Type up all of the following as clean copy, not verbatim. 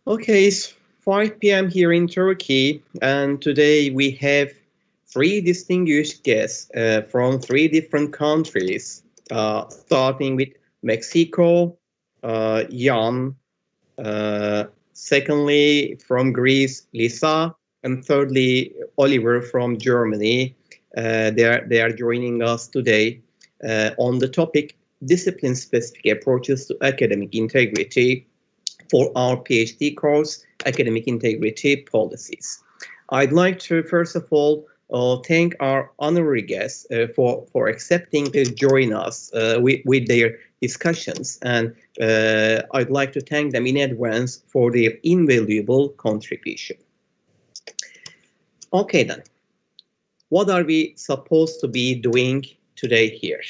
Okay, it's 5 p.m. here in Turkey, and today we have three distinguished guests from three different countries, starting with Mexico, Jan, uh, secondly from Greece, Lisa, and thirdly Oliver from Germany. They are joining us today on the topic discipline-specific approaches to academic integrity for our PhD course, Academic Integrity Policies. I'd like to, first of all, thank our honorary guests for accepting to join us with their discussions, and I'd like to thank them in advance for their invaluable contribution. Okay then, what are we supposed to be doing today here?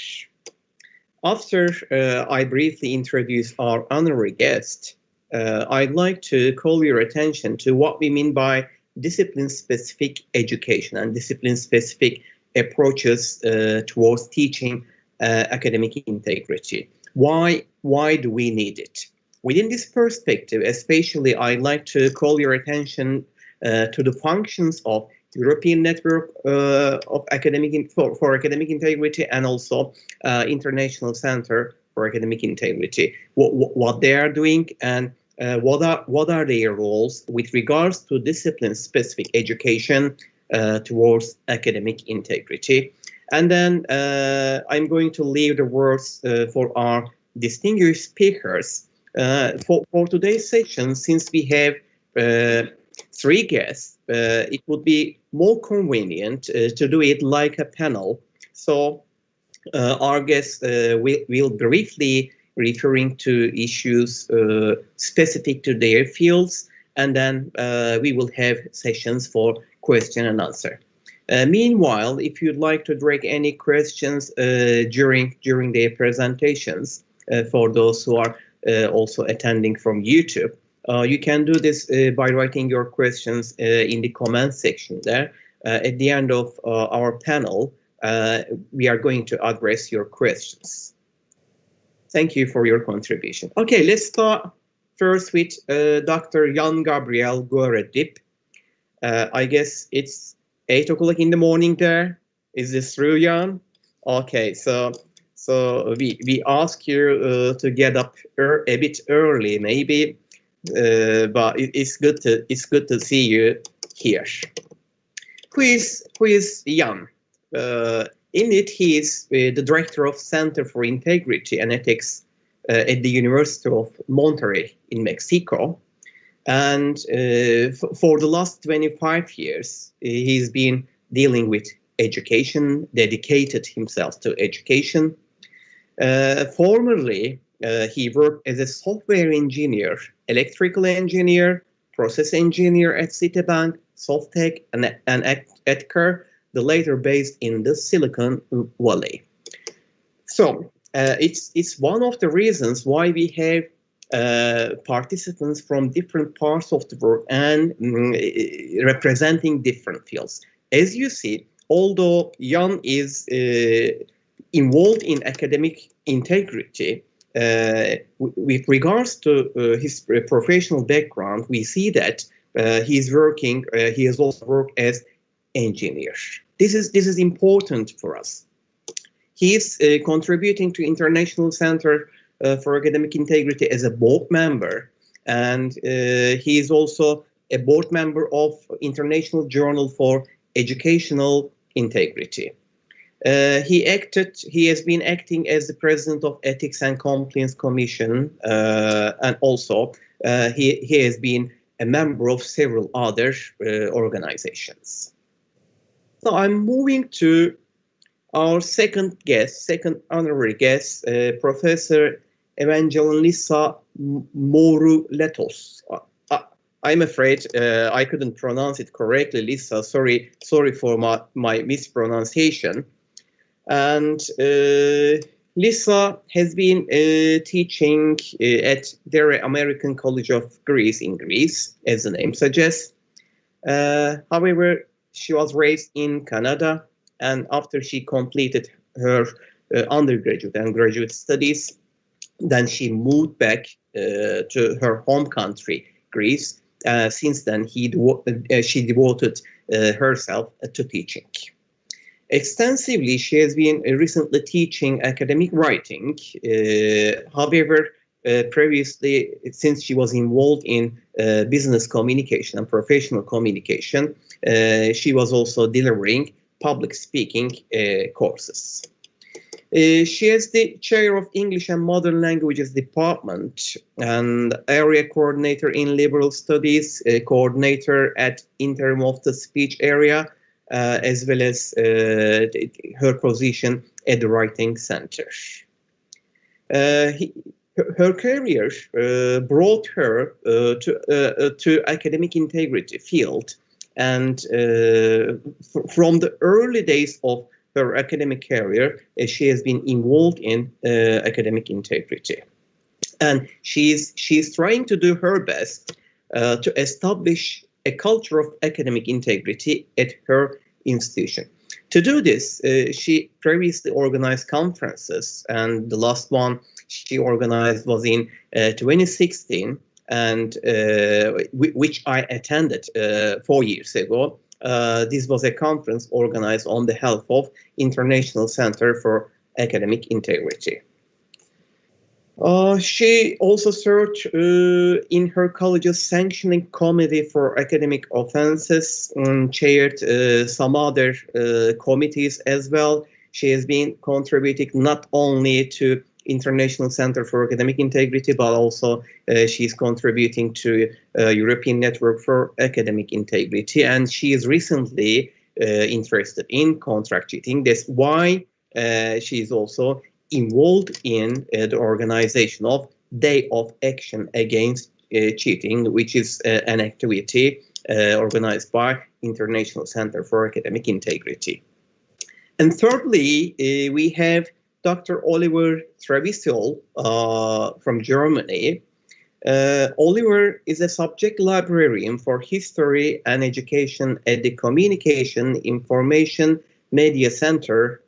After I briefly introduce our honorary guest, I'd like to call your attention to what we mean by discipline-specific education and discipline-specific approaches towards teaching academic integrity. Why do we need it? Within this perspective, especially, I'd like to call your attention to the functions of European Network of for Academic Integrity and also International Center for Academic Integrity. What they are doing and what are their roles with regards to discipline-specific education towards academic integrity. And then I'm going to leave the words for our distinguished speakers. For today's session, since we have three guests, it would be more convenient to do it like a panel. So our guests will briefly referring to issues specific to their fields, and then we will have sessions for question and answer. Meanwhile, if you'd like to direct any questions during their presentations, for those who are also attending from YouTube, you can do this by writing your questions in the comment section there. At the end of our panel, we are going to address your questions. Thank you for your contribution. Okay, let's start first with Dr. Jan Gabriel Guerrero. I guess it's 8 o'clock in the morning there. Is this true, Jan? Okay, so we ask you to get up a bit early, maybe, but it's good to see you here. Who is Jan? Indeed, he is the director of Center for Integrity and Ethics at the University of Monterrey in Mexico. And for the last 25 years, he's been dealing with education, dedicated himself to education. Formerly, he worked as a software engineer, electrical engineer, process engineer at Citibank, Softec, and Edgar, the later based in the Silicon Valley. So it's one of the reasons why we have participants from different parts of the world and representing different fields. As you see, although Jan is involved in academic integrity, with regards to his professional background, we see that he has also worked as engineer. This is important for us. He is contributing to International Center for Academic Integrity as a board member, and he is also a board member of International Journal for Educational Integrity. He has been acting as the president of Ethics and Compliance Commission, and also he has been a member of several other organizations. So I'm moving to our second honorary guest, Professor Evangeline Litsa Mourelatos. I'm afraid I couldn't pronounce it correctly, Litsa. Sorry for my mispronunciation. And Litsa has been teaching at the American College of Greece in Greece, as the name suggests. However, she was raised in Canada, and after she completed her undergraduate and graduate studies, then she moved back to her home country, degrees. Since then, she devoted herself to teaching. Extensively, she has been recently teaching academic writing. However, previously, since she was involved in business communication and professional communication, she was also delivering public speaking courses. She is the chair of English and Modern Languages Department and area coordinator in Liberal Studies, coordinator at Interim of the Speech area, as well as her position at the Writing Center. Her career brought her to academic integrity field, and from the early days of her academic career, she has been involved in academic integrity, and she's trying to do her best to establish a culture of academic integrity at her institution. To do this, she previously organized conferences, and the last one she organized was in 2016, and which I attended 4 years ago. This was a conference organized on behalf of International Center for Academic Integrity. She also served in her college's sanctioning committee for academic offenses and chaired some other committees as well. She has been contributing not only to International Center for Academic Integrity, but also she's contributing to European Network for Academic Integrity, and she is recently interested in contract cheating. That's why she is also involved in the organization of Day of Action Against Cheating, which is an activity organized by International Center for Academic Integrity. And thirdly, we have Dr. Oliver Trevisiol from Germany. Oliver is a subject librarian for history and education at the Communication Information Media Center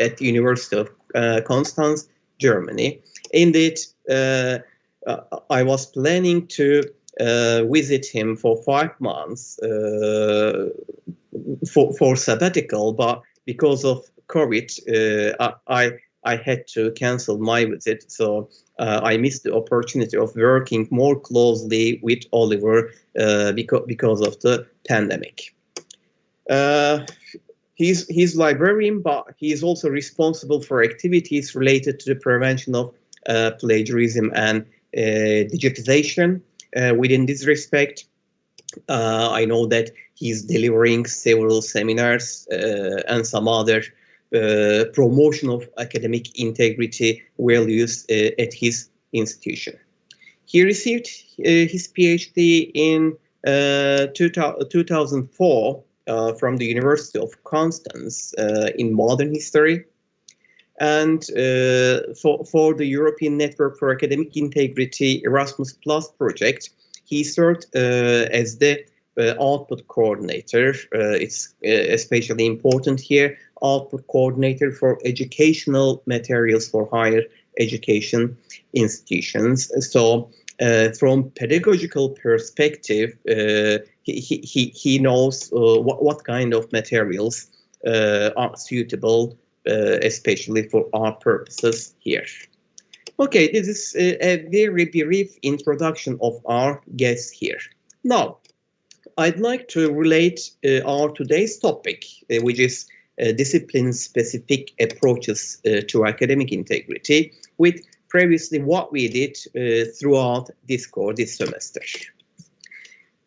at the University of Constance, Germany. Indeed, I was planning to visit him for 5 months for sabbatical, but because of COVID, I had to cancel my visit, so I missed the opportunity of working more closely with Oliver because of the pandemic. He's librarian, but he is also responsible for activities related to the prevention of plagiarism and digitization. Within this respect, I know that he's delivering several seminars and some other promotion of academic integrity values at his institution. He received his PhD in 2004 from the University of Constance in modern history. And for the European Network for Academic Integrity Erasmus Plus project, he served as the output coordinator. It's especially important here, output coordinator for educational materials for higher education institutions. So from pedagogical perspective, he knows what kind of materials are suitable, especially for our purposes here. Okay, this is a very brief introduction of our guests here. Now, I'd like to relate our today's topic, which is discipline-specific approaches to academic integrity, with previously what we did throughout this course this semester.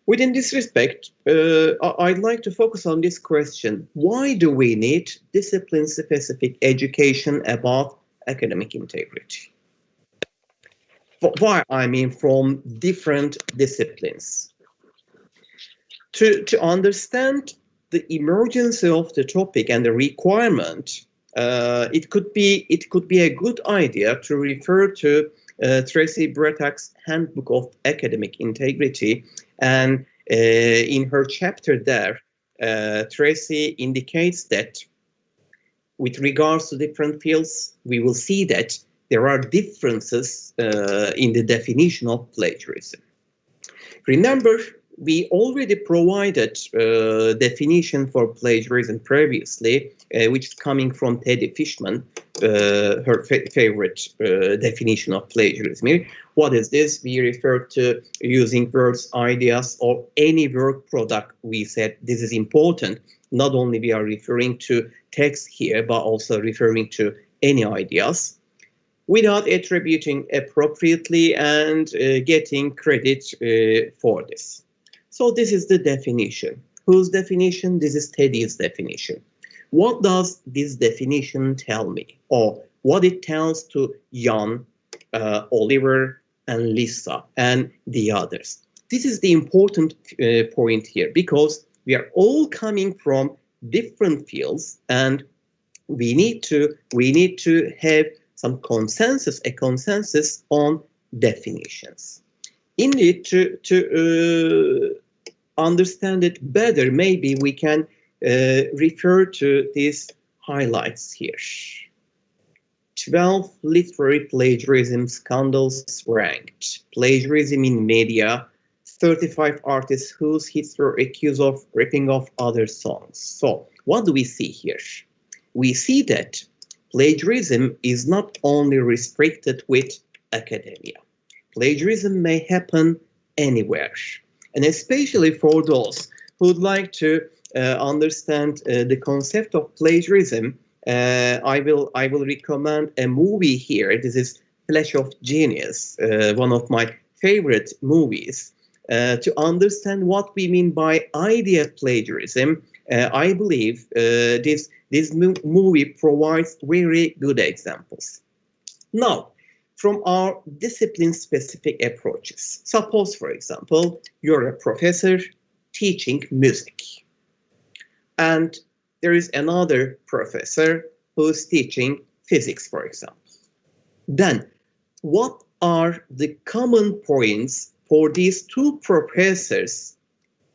Within this respect, I'd like to focus on this question: why do we need discipline-specific education about academic integrity? Why? I mean, from different disciplines. To understand the emergence of the topic and the requirement, it could be a good idea to refer to Tracy Bretack's Handbook of Academic Integrity, and in her chapter there, Tracy indicates that with regards to different fields, we will see that there are differences in the definition of plagiarism. Remember, we already provided definition for plagiarism previously, which is coming from Teddy Fishman, her favorite definition of plagiarism. What is this? We refer to using words, ideas, or any work product. We said this is important. Not only we are referring to text here, but also referring to any ideas, without attributing appropriately and getting credit for this. So this is the definition. Whose definition? This is Teddy's definition. What does this definition tell me? Or what it tells to Jan, Oliver, and Litsa, and the others. This is the important point here, because we are all coming from different fields, and we need to have some consensus, a consensus on definitions. Indeed, to understand it better, maybe we can refer to these highlights here. 12 literary plagiarism scandals ranked. Plagiarism in media. 35 artists whose hits were accused of ripping off other songs. So, what do we see here? We see that plagiarism is not only restricted with academia. Plagiarism may happen anywhere. And especially for those who would like to understand the concept of plagiarism, I will recommend a movie here. This is Flash of Genius, one of my favorite movies. To understand what we mean by idea plagiarism, I believe this movie provides very good examples. Now, from our discipline-specific approaches, suppose, for example, you're a professor teaching music, and there is another professor who's teaching physics, for example. Then, what are the common points for these two professors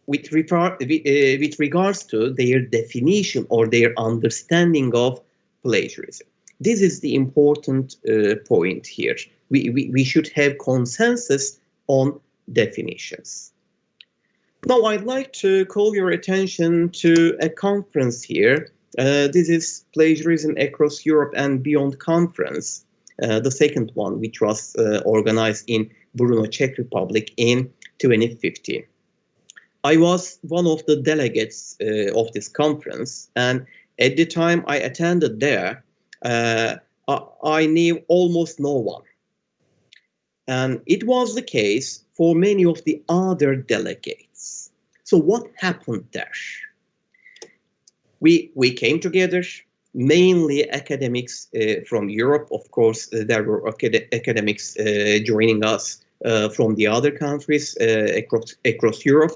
with regards to their definition or their understanding of plagiarism? This is the important point here. We should have consensus on definitions. Now, I'd like to call your attention to a conference here. This is Plagiarism Across Europe and Beyond Conference, the second one, which was organized in Brno, Czech Republic in 2015. I was one of the delegates of this conference, and at the time I attended there, I knew almost no one. And it was the case for many of the other delegates. So what happened there? We came together, mainly academics from Europe. Of course, there were academics joining us from the other countries across Europe.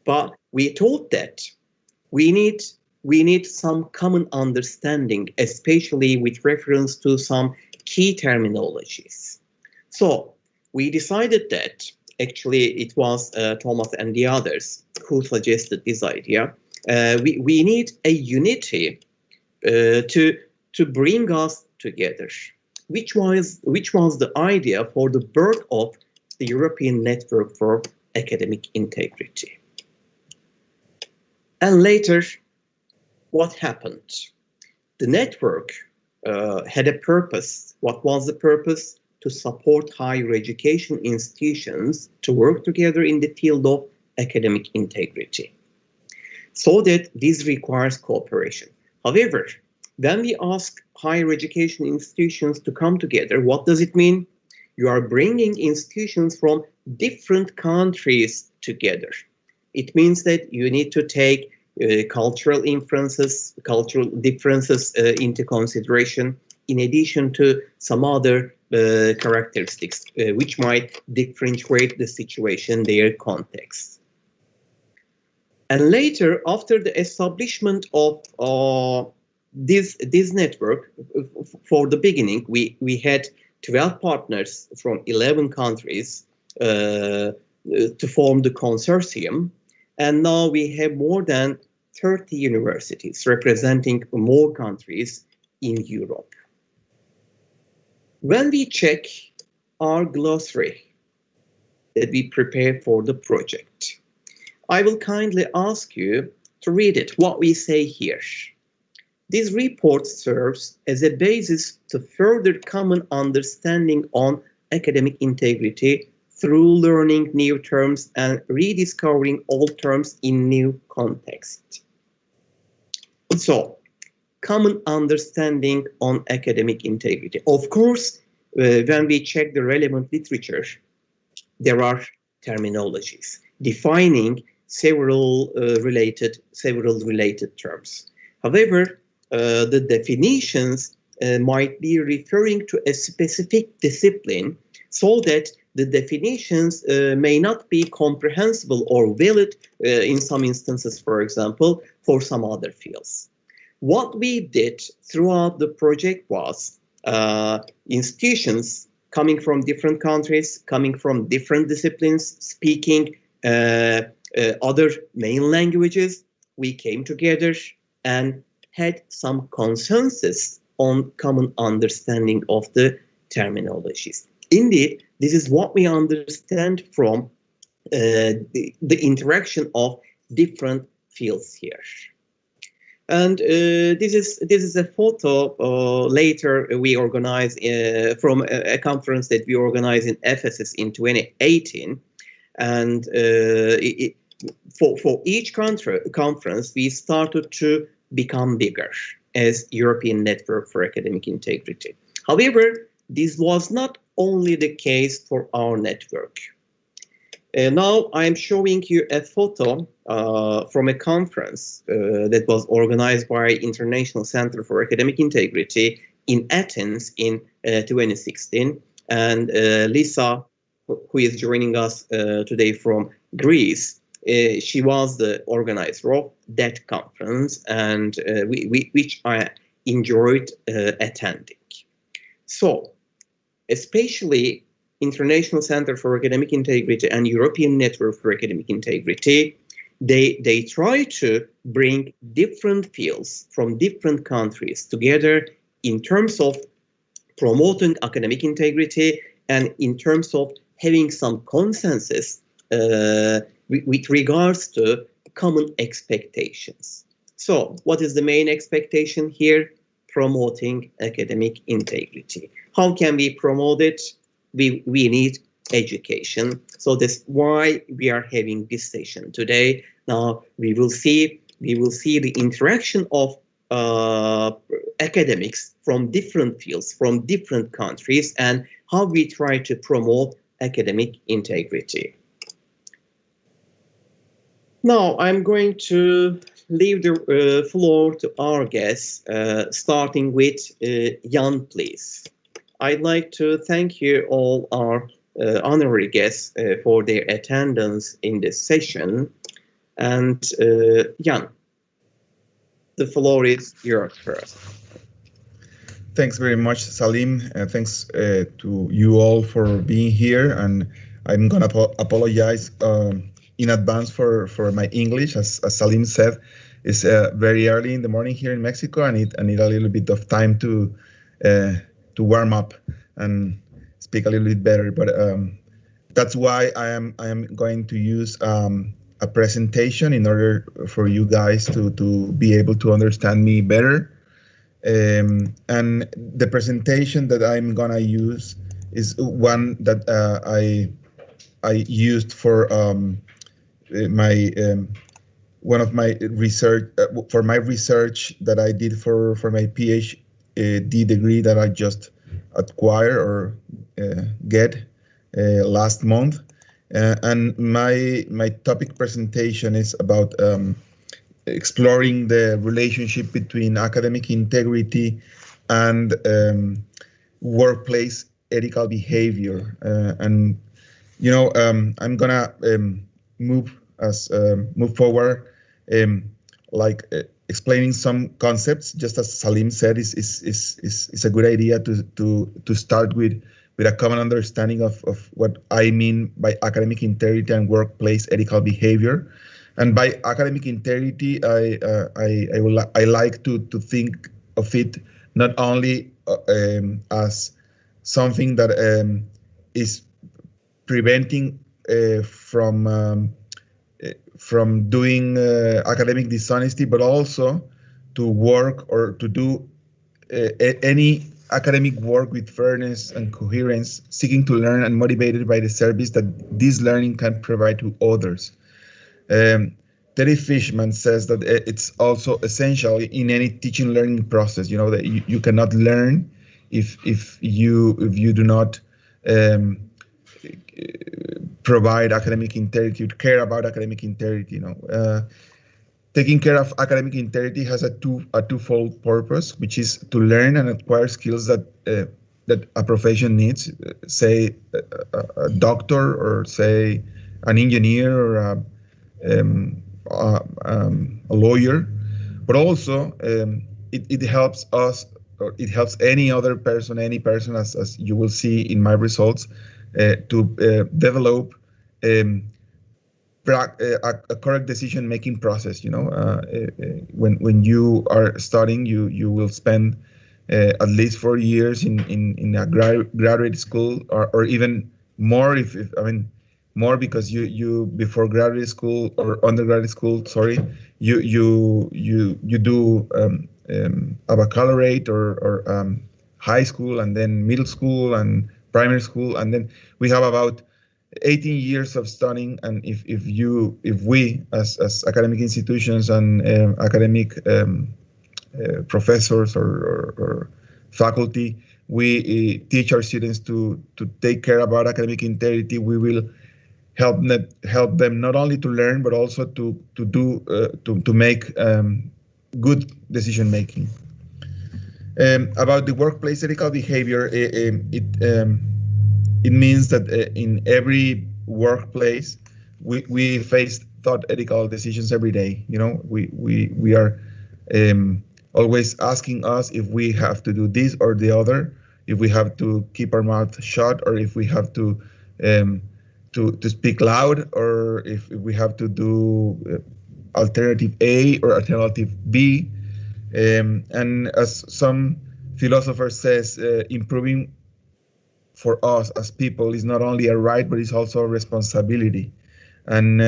But we thought that we need some common understanding, especially with reference to some key terminologies. So we decided that, actually it was Thomas and the others who suggested this idea. We need a unity to bring us together, which was the idea for the birth of the European Network for Academic Integrity. And later, what happened? The network had a purpose. What was the purpose? To support higher education institutions to work together in the field of academic integrity. So that this requires cooperation. However, when we ask higher education institutions to come together, what does it mean? You are bringing institutions from different countries together. It means that you need to take cultural differences into consideration, in addition to some other characteristics which might differentiate the situation, their context. And later, after the establishment of this network, for the beginning, we had 12 partners from 11 countries to form the consortium. And now we have more than 30 universities representing more countries in Europe. When we check our glossary, that we prepared for the project. I will kindly ask you to read it, what we say here. This report serves as a basis to further common understanding on academic integrity through learning new terms and rediscovering old terms in new context. So, common understanding on academic integrity. Of course, when we check the relevant literature, there are terminologies defining several related terms. However, the definitions might be referring to a specific discipline, so that the definitions may not be comprehensible or valid in some instances, for example, for some other fields. What we did throughout the project was institutions coming from different countries, coming from different disciplines, speaking other main languages. We came together and had some consensus on common understanding of the terminologies. Indeed, this is what we understand from the interaction of different fields here. And this is a photo later we organized from a conference that we organized in Ephesus in 2018. And for each conference, we started to become bigger as European Network for Academic Integrity. However, this was not only the case for our network. Now I'm showing you a photo from a conference that was organized by International Center for Academic Integrity in Athens in 2016. And Litsa, who is joining us today from Greece, she was the organizer of that conference, and which I enjoyed attending. So, especially International Center for Academic Integrity and European Network for Academic Integrity, they try to bring different fields from different countries together in terms of promoting academic integrity and in terms of having some consensus with regards to common expectations. So, what is the main expectation here? Promoting academic integrity. How can we promote it? We need education. So that's why we are having this session today. Now we will see the interaction of academics from different fields, from different countries, and how we try to promote academic integrity. Now I'm going to leave the floor to our guests, starting with Jan, please. I'd like to thank you all our honorary guests for their attendance in this session. And Jan, the floor is yours first. Thanks very much, Salim. Thanks to you all for being here. And I'm going to apologize in advance for my English. As Salim said, it's very early in the morning here in Mexico. I need a little bit of time to warm up and speak a little bit better, but that's why I am going to use a presentation in order for you guys to be able to understand me better. And the presentation that I'm gonna use is one that I used for my one of my research for my research that I did for my PhD degree that I just acquired or get last month, and my topic presentation is about exploring the relationship between academic integrity and workplace ethical behavior. And you know, I'm gonna move forward, explaining some concepts. Just as Salim said, is a good idea to start with a common understanding of what I mean by academic integrity and workplace ethical behavior. And by academic integrity, I like to think of it not only as something that is preventing from doing academic dishonesty, but also to work or to do any academic work with fairness and coherence, seeking to learn and motivated by the service that this learning can provide to others. Terry Fishman says that it's also essential in any teaching learning process. You know that you cannot learn if you do not provide academic integrity, care about academic integrity. You know, taking care of academic integrity has a twofold purpose, which is to learn and acquire skills that that a profession needs. Say a doctor, or say an engineer, or a lawyer, but also it helps us, or it helps any person, as you will see in my results, to develop a correct decision-making process. You know, when you are studying, you will spend at least 4 years in a graduate school, or even more if I mean more, because you before graduate school or undergraduate school, sorry, you do a baccalaureate or high school, and then middle school and primary school, and then we have about 18 years of studying. And if we as academic institutions and academic professors or faculty, we teach our students to take care about academic integrity, we will help them not only to learn, but also to make good decision making. About the workplace ethical behavior, it means that in every workplace we face thought ethical decisions every day. You know, we are always asking us if we have to do this or the other, if we have to keep our mouth shut, or if we have to speak loud, or if we have to do alternative A or alternative B. And as some philosopher says, improving for us as people is not only a right, but it's also a responsibility. And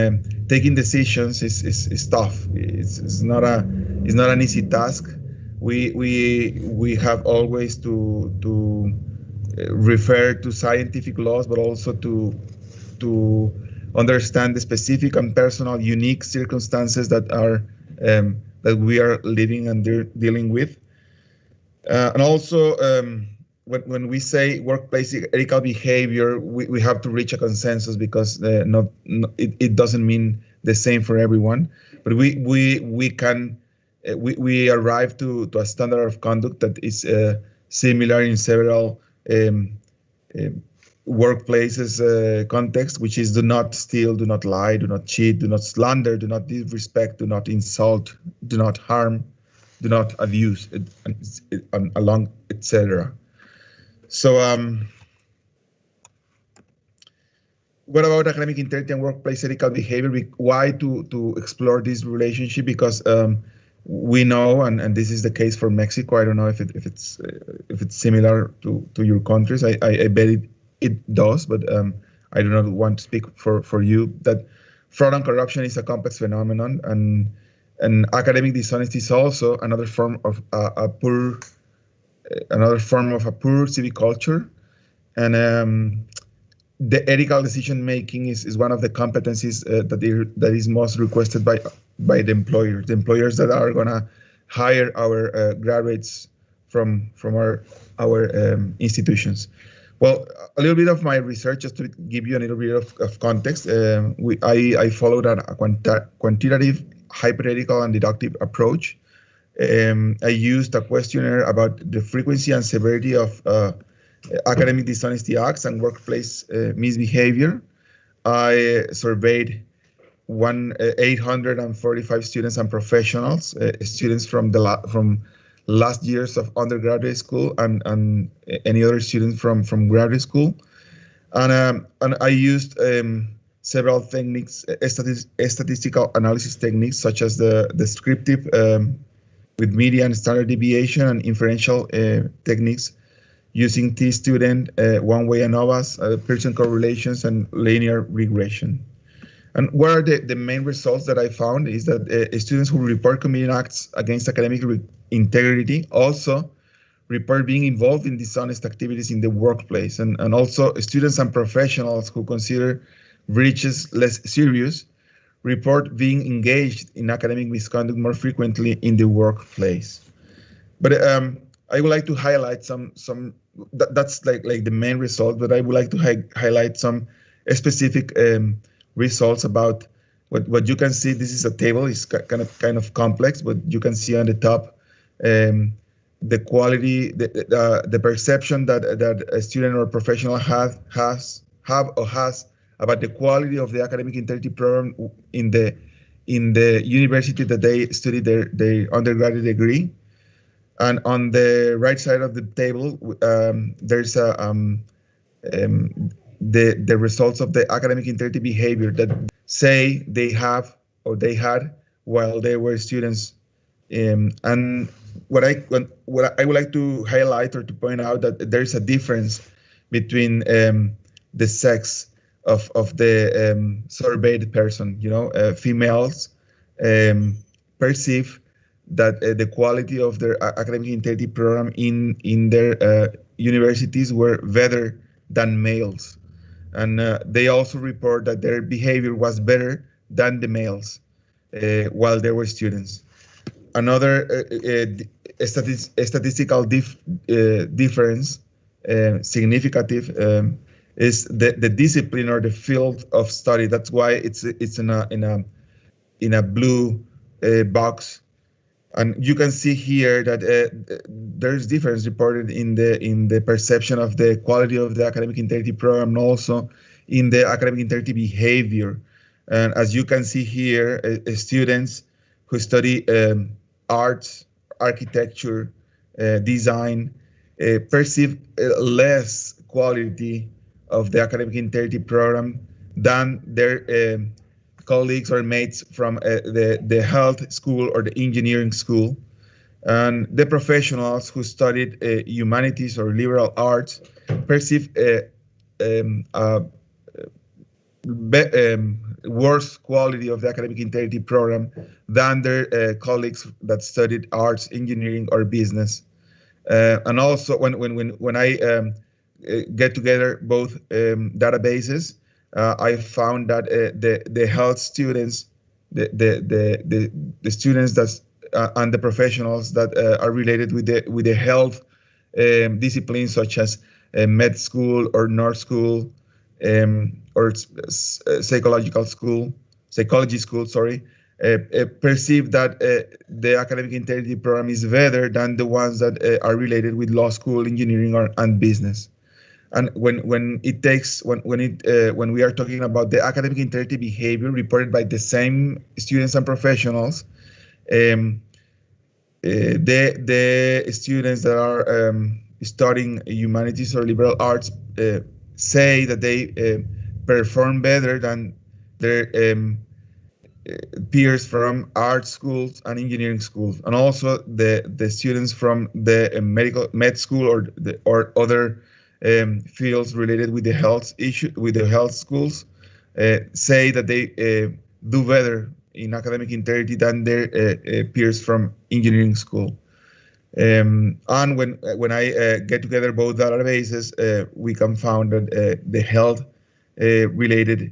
taking decisions is tough. It's not an easy task. We have always to refer to scientific laws, but also to understand the specific and personal, unique circumstances that are that we are living and dealing with. And also, when we say workplace ethical behavior, we have to reach a consensus, because it doesn't mean the same for everyone. But we arrive to a standard of conduct that is similar in several workplaces context, which is: do not steal, do not lie, do not cheat, do not slander, do not disrespect, do not insult, do not harm, do not abuse, and along, etc. So what about academic integrity and workplace ethical behavior? Why to explore this relationship? Because we know, and this is the case for Mexico. I don't know if it's similar to your countries. I bet it does, but I do not want to speak for you, that fraud and corruption is a complex phenomenon, and academic dishonesty is also another form of a poor civic culture. And the ethical decision making is one of the competencies that is most requested by the employers that are gonna hire our graduates from our institutions. Well, a little bit of my research, just to give you a little bit of context. I followed a quantitative, hypothetical, and deductive approach. I used a questionnaire about the frequency and severity of academic dishonesty acts and workplace misbehavior. I surveyed 845 students and professionals, students from last years of undergraduate school and any other student from graduate school, and I used several techniques, statistical analysis techniques, such as the descriptive with median, standard deviation, and inferential techniques, using T-student, one-way ANOVAs, Pearson correlations, and linear regression. And what are the main results that I found is that students who report committing acts against academic integrity also report being involved in dishonest activities in the workplace. And also students and professionals who consider breaches less serious report being engaged in academic misconduct more frequently in the workplace. But I would like to highlight that's like the main result, but I would like to highlight some specific results about what you can see. This is a table. It's kind of complex, but you can see on the top the quality, the perception that a student or professional has about the quality of the academic integrity program in the university that they study their undergraduate degree. And on the right side of the table, there's the results of the academic integrity behavior that say they have or they had while they were students. And what I would like to highlight or to point out that there's a difference between the sex of the surveyed person. Females perceive that the quality of their academic integrity program in their universities were better than males. And they also report that their behavior was better than the males while they were students. Another statistical difference, significant, is the discipline or the field of study. That's why it's in a blue box. And you can see here that there's difference reported in the perception of the quality of the academic integrity program, and also in the academic integrity behavior. And as you can see here, students who study arts, architecture, design, perceive less quality of the academic integrity program than their colleagues or mates from the health school or the engineering school. And the professionals who studied humanities or liberal arts perceive worse quality of the academic integrity program than their colleagues that studied arts, engineering, or business. And also, when I get together both databases, I found that the health students, the students that and the professionals that are related with the health disciplines such as med school or nurse school or psychology school, perceive that the academic integrity program is better than the ones that are related with law school, engineering, and business. And when we are talking about the academic integrity behavior reported by the same students and professionals, the students that are studying humanities or liberal arts say that they perform better than their peers from art schools and engineering schools, and also the students from the med school or other fields related with the health schools say that they do better in academic integrity than their peers from engineering school. And when I get together both databases, we can find that the health related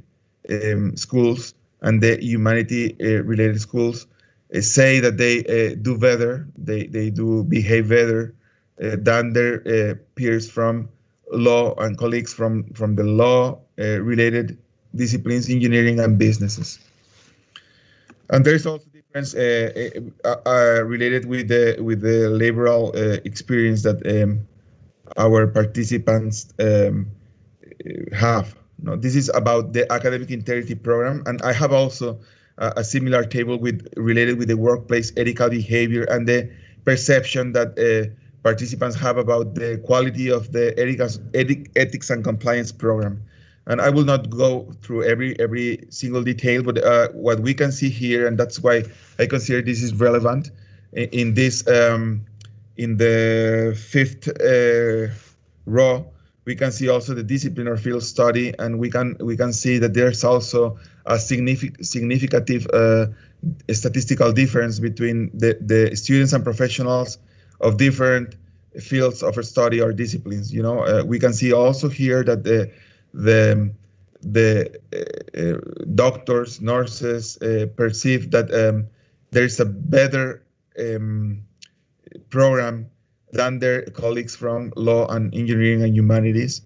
schools and the humanity related schools say that they do better, they do behave better than their peers from law and colleagues from the law related disciplines, engineering, and businesses. And there's also difference related with the liberal experience that our participants have. No, this is about the academic integrity program, and I have also a similar table related with the workplace ethical behavior and the perception that participants have about the quality of the ethics and compliance program. And I will not go through every single detail, but what we can see here, and that's why I consider this is relevant in this in the fifth raw, we can see also the discipline or field study, and we can see that there's also a significant statistical difference between the students and professionals of different fields of study or disciplines. We can see also here that the doctors, nurses perceive that there is a better program than their colleagues from law and engineering and humanities.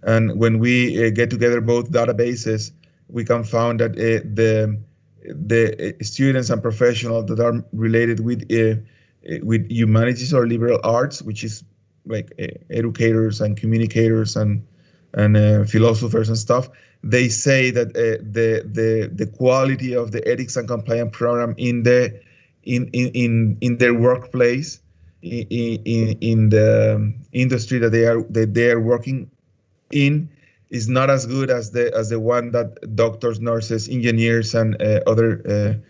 And when we get together both databases, we can find that the students and professionals that are related with humanities or liberal arts, which is like educators and communicators and philosophers and stuff, they say that the quality of the ethics and compliance program in their workplace, in the industry that they are working in, is not as good as the one that doctors, nurses, engineers, and other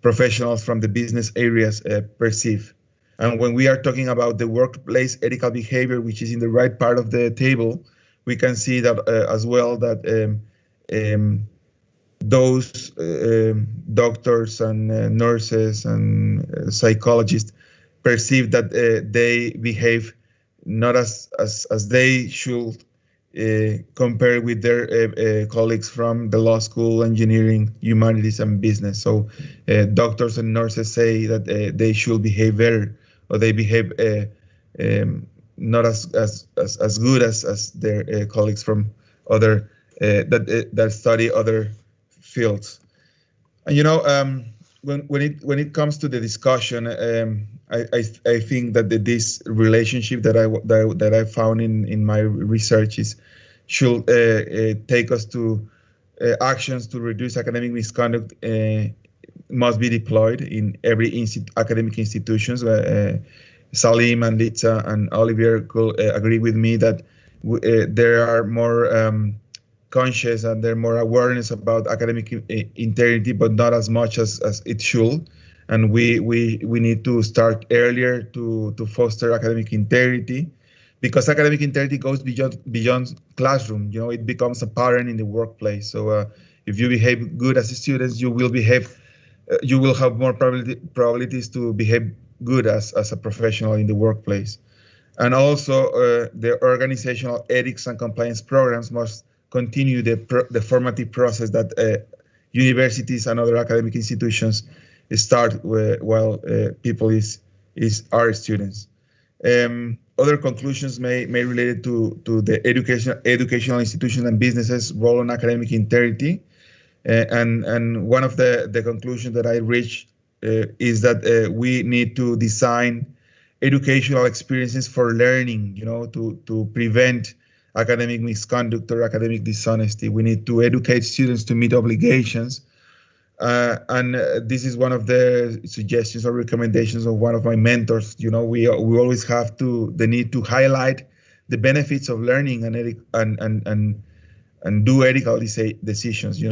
professionals from the business areas perceive. And when we are talking about the workplace ethical behavior, which is in the right part of the table, we can see that as well that those doctors and nurses and psychologists perceive that they behave not as they should compare with their colleagues from the law school, engineering, humanities, and business. So doctors and nurses say that they should behave better, or they behave not as good as their colleagues from other that study other fields. And when it comes to the discussion, I think that this relationship that I found in my research should take us to actions to reduce academic misconduct must be deployed in every academic institutions. Salim and Litsa and Olivier could agree with me that there are more conscious and there more awareness about academic integrity, but not as much as it should. And we need to start earlier to foster academic integrity, because academic integrity goes beyond classroom. It becomes a pattern in the workplace. So if you behave good as a student, you will have more probabilities to behave good as a professional in the workplace. And also the organizational ethics and compliance programs must continue the formative process that universities and other academic institutions start while people are students. Other conclusions may relate to the educational institutions and businesses' role on academic integrity. And one of the conclusions that I reached is that we need to design educational experiences for learning, to prevent academic misconduct or academic dishonesty. We need to educate students to meet obligations. And this is one of the suggestions or recommendations of one of my mentors. We always have the need to highlight the benefits of learning and do ethical decisions.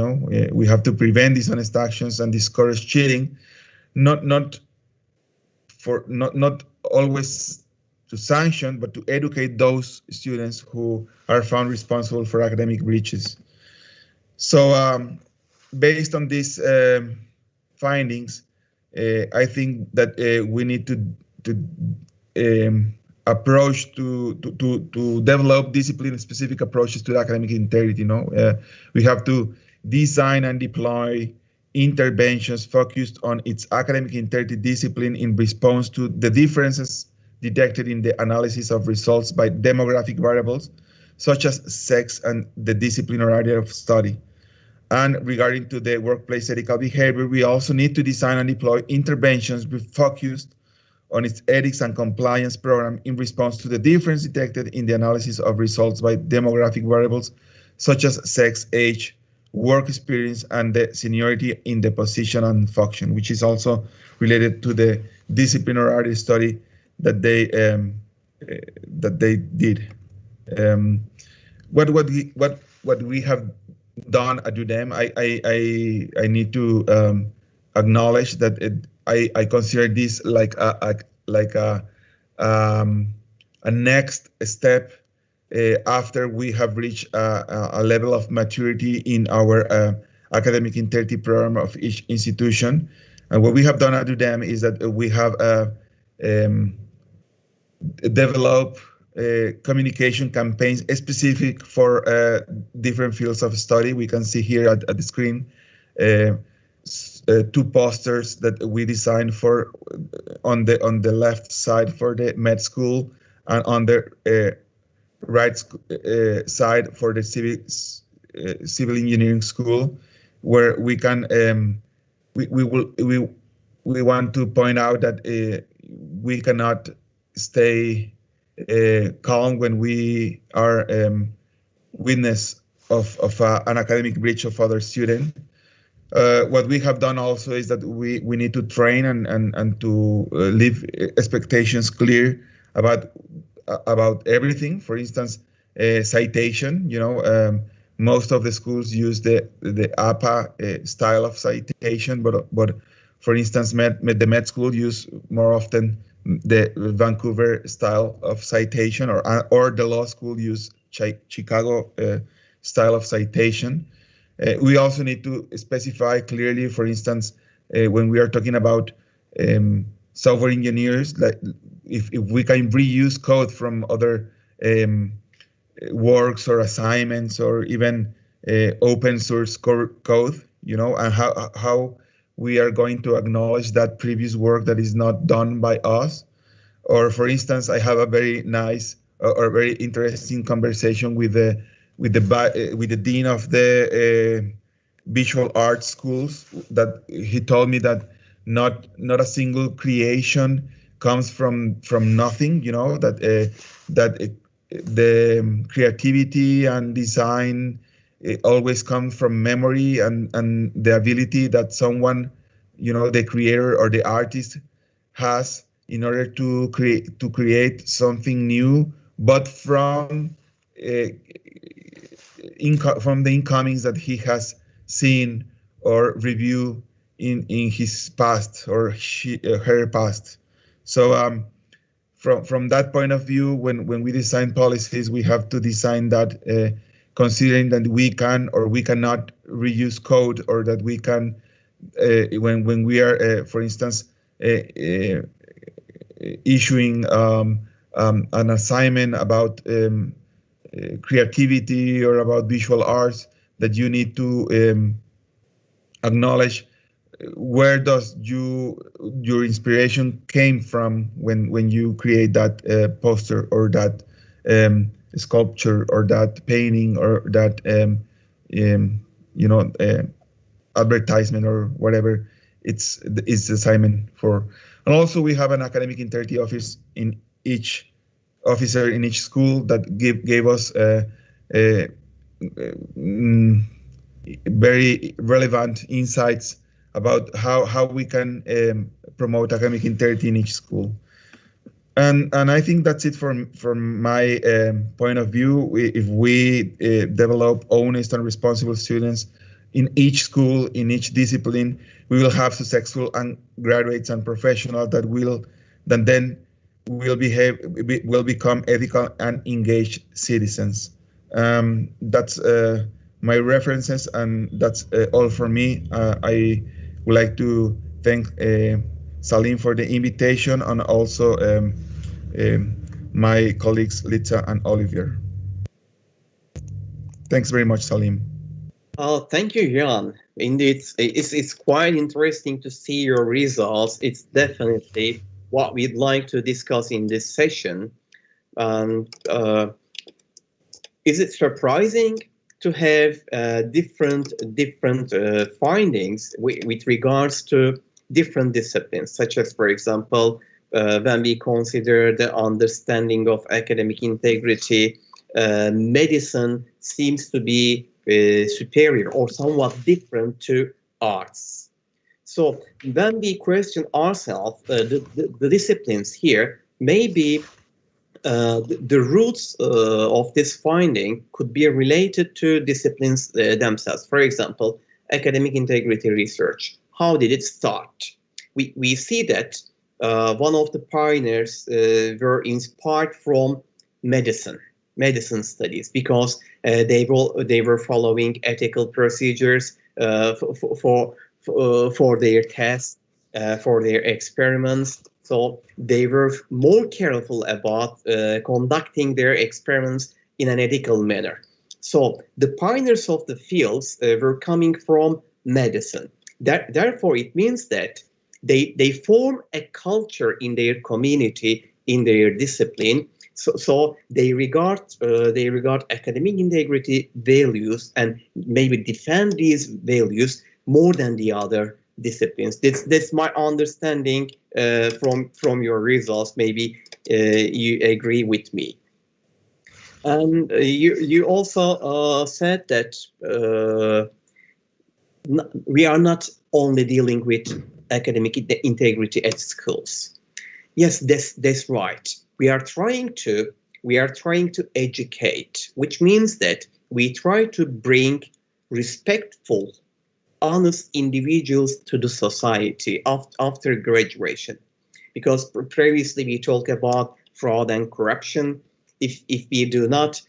We have to prevent dishonest actions and discourage cheating, not always to sanction, but to educate those students who are found responsible for academic breaches. So based on these findings, I think that we need to approach to develop discipline-specific approaches to academic integrity. We have to design and deploy interventions focused on its academic integrity discipline in response to the differences detected in the analysis of results by demographic variables, such as sex and the discipline or area of study. And regarding to the workplace ethical behavior, we also need to design and deploy interventions focused on its ethics and compliance program in response to the difference detected in the analysis of results by demographic variables, such as sex, age, work experience, and the seniority in the position and function, which is also related to the discipline or area study that they did. What we have done at UDEM, I need to acknowledge that I consider this like a a next step after we have reached a level of maturity in our academic integrity program of each institution. And what we have done under them is that we have developed communication campaigns specific for different fields of study. We can see here at the screen two posters that we designed for on the left side for the med school, and on the right side for the civil engineering school, where we can we want to point out that we cannot stay calm when we are witness of an academic breach of other student. What we have done also is that we need to train and to leave expectations clear about everything. For instance, citation. Most of the schools use the APA style of citation, but for instance, the med school use more often the Vancouver style of citation, or the law school use Chicago style of citation. We also need to specify clearly, for instance, when we are talking about software engineers, like if we can reuse code from other works or assignments, or even open source code, and how we are going to acknowledge that previous work that is not done by us. Or for instance, I have a very nice or very interesting conversation with the dean of the visual arts schools, that he told me that not a single creation comes from nothing. That the creativity and design always comes from memory and the ability that someone, the creator or the artist, has in order to create something new, but from the incomings that he has seen or reviewed in his past or her past. So from that point of view, when we design policies, we have to design that considering that we can or we cannot reuse code, or that we can, when we are, for instance, issuing an assignment about creativity or about visual arts, that you need to acknowledge where does your inspiration came from when you create that poster or that sculpture or that painting or that advertisement or whatever it's assignment for. And also we have an academic integrity office in each officer in each school that gave us very relevant insights about how we can promote academic integrity in each school. And I think that's it from my point of view. If we develop honest and responsible students in each school, in each discipline, we will have successful graduates and professionals that will become ethical and engaged citizens. That's my references, and that's all for me. I would like to thank Salim for the invitation, and also my colleagues Litsa and Olivier. Thanks very much, Salim. Thank you, Jan. Indeed, it's quite interesting to see your results. It's definitely what we'd like to discuss in this session. Is it surprising to have different findings with regards to different disciplines, such as, for example, when we consider the understanding of academic integrity, medicine seems to be superior or somewhat different to arts. So when we question ourselves, the disciplines here, maybe the roots of this finding could be related to disciplines themselves. For example, academic integrity research. How did it start? We see that one of the pioneers were inspired from medicine studies, because they were following ethical procedures for their tests, for their experiments. So they were more careful about conducting their experiments in an ethical manner. So the pioneers of the fields were coming from medicine. Therefore, it means that they form a culture in their community, in their discipline. So they regard academic integrity values and maybe defend these values more than the other disciplines. That's my understanding from your results. Maybe you agree with me. And you also said that we are not only dealing with academic integrity at schools. Yes, that's right. We are trying to educate, which means that we try to bring respectful, honest individuals to the society after graduation. Because previously we talked about fraud and corruption. If we do not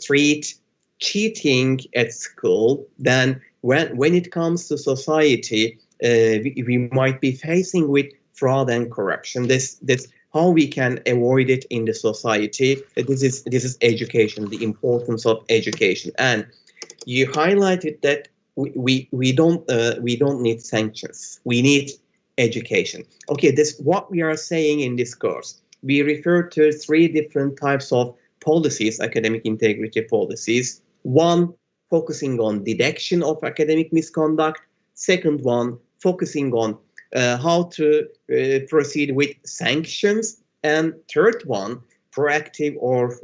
treat cheating at school, then when it comes to society, we might be facing with fraud and corruption. That's how we can avoid it in the society. This is education, the importance of education. And you highlighted that we don't need sanctions. We need education. Okay, that's what we are saying in this course. We refer to 3 different types of policies, academic integrity policies. One, focusing on detection of academic misconduct. Second one, focusing on how to proceed with sanctions. And third one, proactive or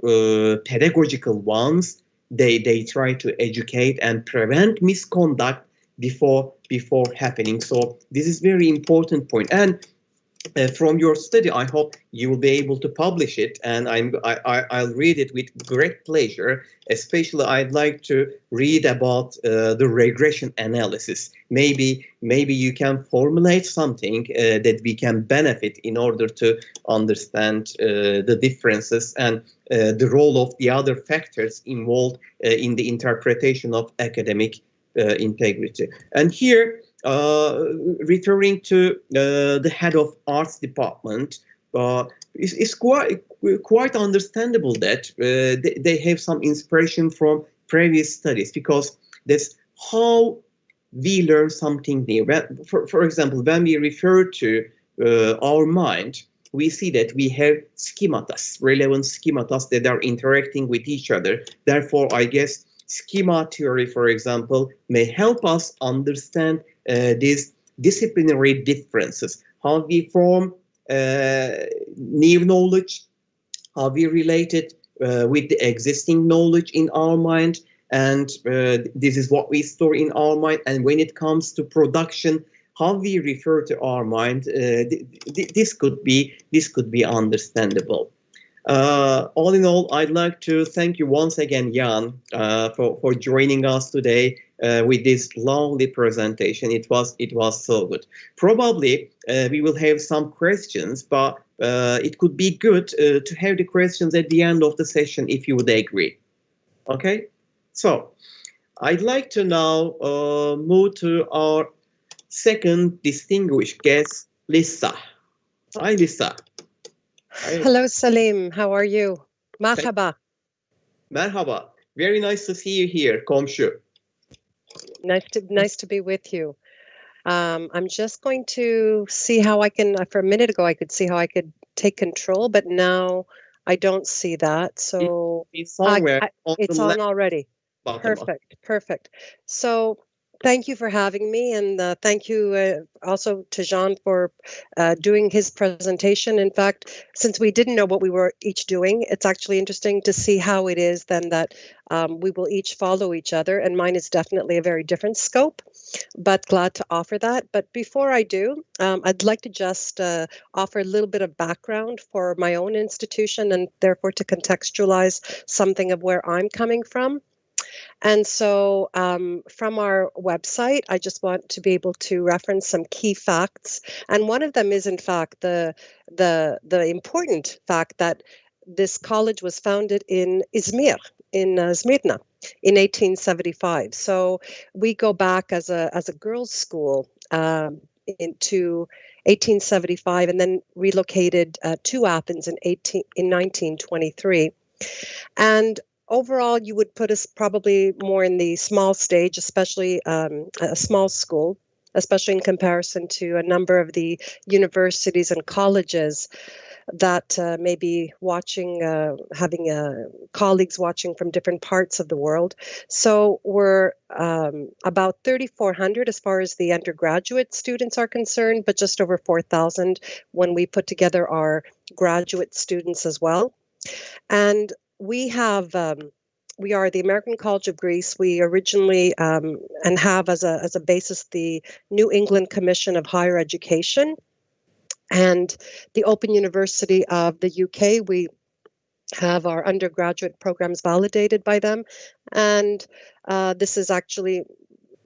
pedagogical ones. They try to educate and prevent misconduct before happening. So this is very important point. And from your study, I hope you will be able to publish it, and I'll read it with great pleasure. Especially, I'd like to read about the regression analysis. Maybe you can formulate something that we can benefit in order to understand the differences and the role of the other factors involved in the interpretation of academic integrity. And here, referring to the head of arts department, it's quite understandable that they have some inspiration from previous studies, because that's how we learn something new. For example, when we refer to our mind, we see that we have schematas, relevant schematas that are interacting with each other. Therefore, I guess schema theory, for example, may help us understand these disciplinary differences, how we form new knowledge, how we relate it with the existing knowledge in our mind, and this is what we store in our mind. And when it comes to production, how we refer to our mind, this could be understandable. All in all, I'd like to thank you once again, Jan, for joining us today with this lovely presentation. It was so good. Probably we will have some questions, but it could be good to have the questions at the end of the session, if you would agree. Okay, so I'd like to now move to our second distinguished guest, Litsa. Hi, Litsa. Hello, Salim. How are you? Merhaba. Merhaba. Very nice to see you here, komşu. Nice to be with you. I'm just going to see how I can. For a minute ago, I could see how I could take control, but now I don't see that. So it's somewhere it's on already. Perfect. So thank you for having me, and thank you also to Jean for doing his presentation. In fact, since we didn't know what we were each doing, it's actually interesting to see how it is then that we will each follow each other, and mine is definitely a very different scope, but glad to offer that. But before I do, I'd like to just offer a little bit of background for my own institution, and therefore to contextualize something of where I'm coming from. And so from our website, I just want to be able to reference some key facts. And one of them is, in fact, the important fact that this college was founded in Izmir, in Smyrna, in 1875. So we go back as a girls' school into 1875, and then relocated to Athens in 1923. And overall, you would put us probably more in the small stage, especially a small school, especially in comparison to a number of the universities and colleges that may be watching, having colleagues watching from different parts of the world. So we're about 3,400 as far as the undergraduate students are concerned, but just over 4,000 when we put together our graduate students as well. And we have, we are the American College of Greece. We originally and have as a basis the New England Commission of Higher Education and the Open University of the UK. We have our undergraduate programs validated by them. And this is actually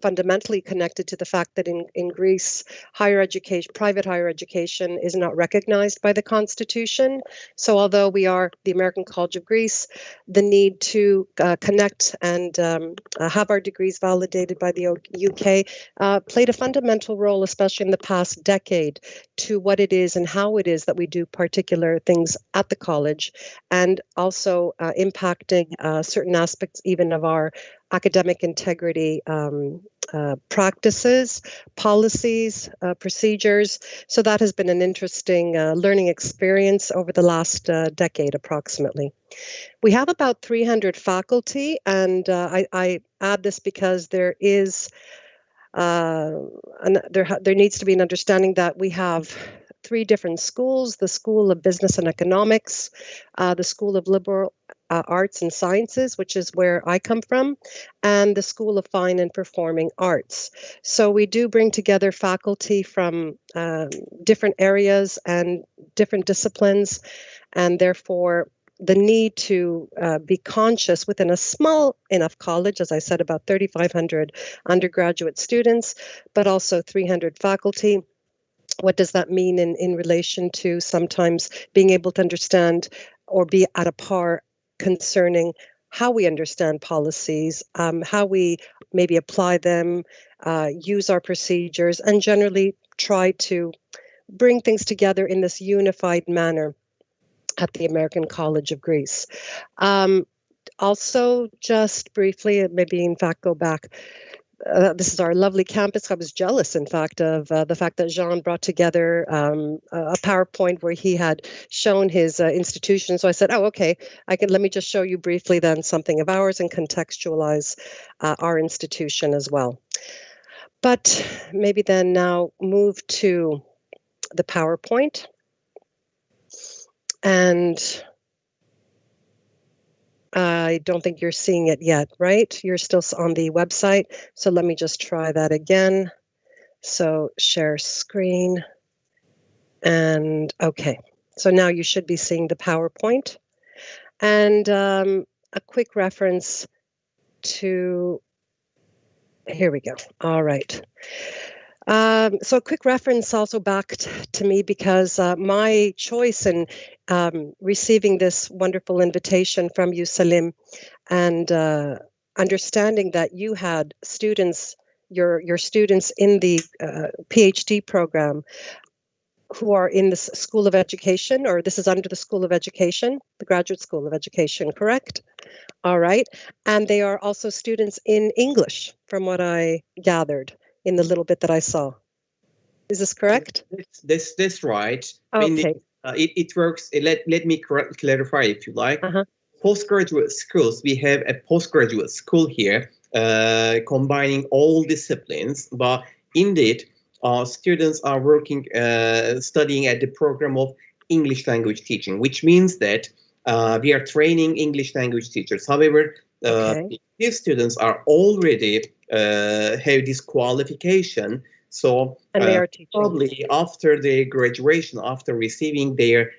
fundamentally connected to the fact that in Greece, higher education, private higher education is not recognized by the Constitution. So although we are the American College of Greece, the need to connect and have our degrees validated by the UK played a fundamental role, especially in the past decade, to what it is and how it is that we do particular things at the college, and also impacting certain aspects even of our academic integrity practices, policies, procedures. So that has been an interesting learning experience over the last decade approximately. We have about 300 faculty, and I add this because there is there needs to be an understanding that we have 3 different schools: the School of Business and Economics, the School of Liberal Arts and Sciences, which is where I come from, and the School of Fine and Performing Arts. So we do bring together faculty from different areas and different disciplines, and therefore the need to be conscious within a small enough college, as I said, about 3,500 undergraduate students, but also 300 faculty. What does that mean in relation to sometimes being able to understand or be at a par concerning how we understand policies, how we maybe apply them, use our procedures, and generally try to bring things together in this unified manner at the American College of Greece. Also, just briefly, maybe in fact go back, this is our lovely campus. I was jealous, in fact, of the fact that Jean brought together a PowerPoint where he had shown his institution. So I said, oh, okay, let me just show you briefly then something of ours and contextualize our institution as well. But maybe then now move to the PowerPoint. And I don't think you're seeing it yet, right? You're still on the website. So let me just try that again. So share screen. And okay, so now you should be seeing the PowerPoint. And a quick reference to, here we go. All right. So a quick reference also back to me, because my choice in receiving this wonderful invitation from you, Salim, and understanding that you had students, your students in the PhD program who are in the School of Education, or this is under the School of Education, the Graduate School of Education, correct? All right. And they are also students in English, from what I gathered in the little bit that I saw. Is this correct? That's right. Okay. It works. Let me clarify, if you like. Postgraduate schools, we have a postgraduate school here combining all disciplines, but indeed students are working, studying at the program of English language teaching, which means that we are training English language teachers. However, these students are already have this qualification. So probably after their graduation, after receiving their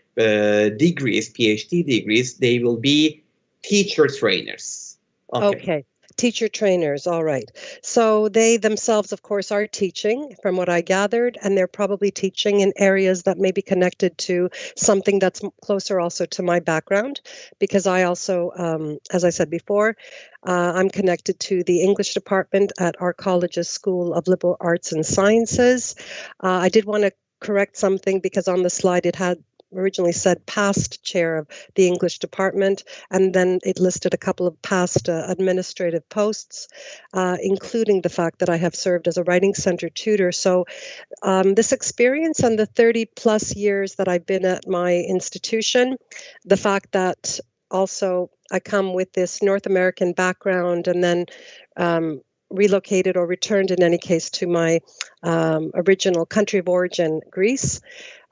degrees, PhD degrees, they will be teacher trainers. Okay. Teacher trainers, all right. So they themselves, of course, are teaching, from what I gathered, and they're probably teaching in areas that may be connected to something that's closer also to my background, because I also, as I said before, I'm connected to the English department at our college's School of Liberal Arts and Sciences. I did want to correct something because on the slide it had originally said past chair of the English department, and then it listed a couple of past administrative posts, including the fact that I have served as a writing center tutor. So this experience and the 30 plus years that I've been at my institution, the fact that also I come with this North American background and then relocated or returned in any case to my original country of origin, Greece.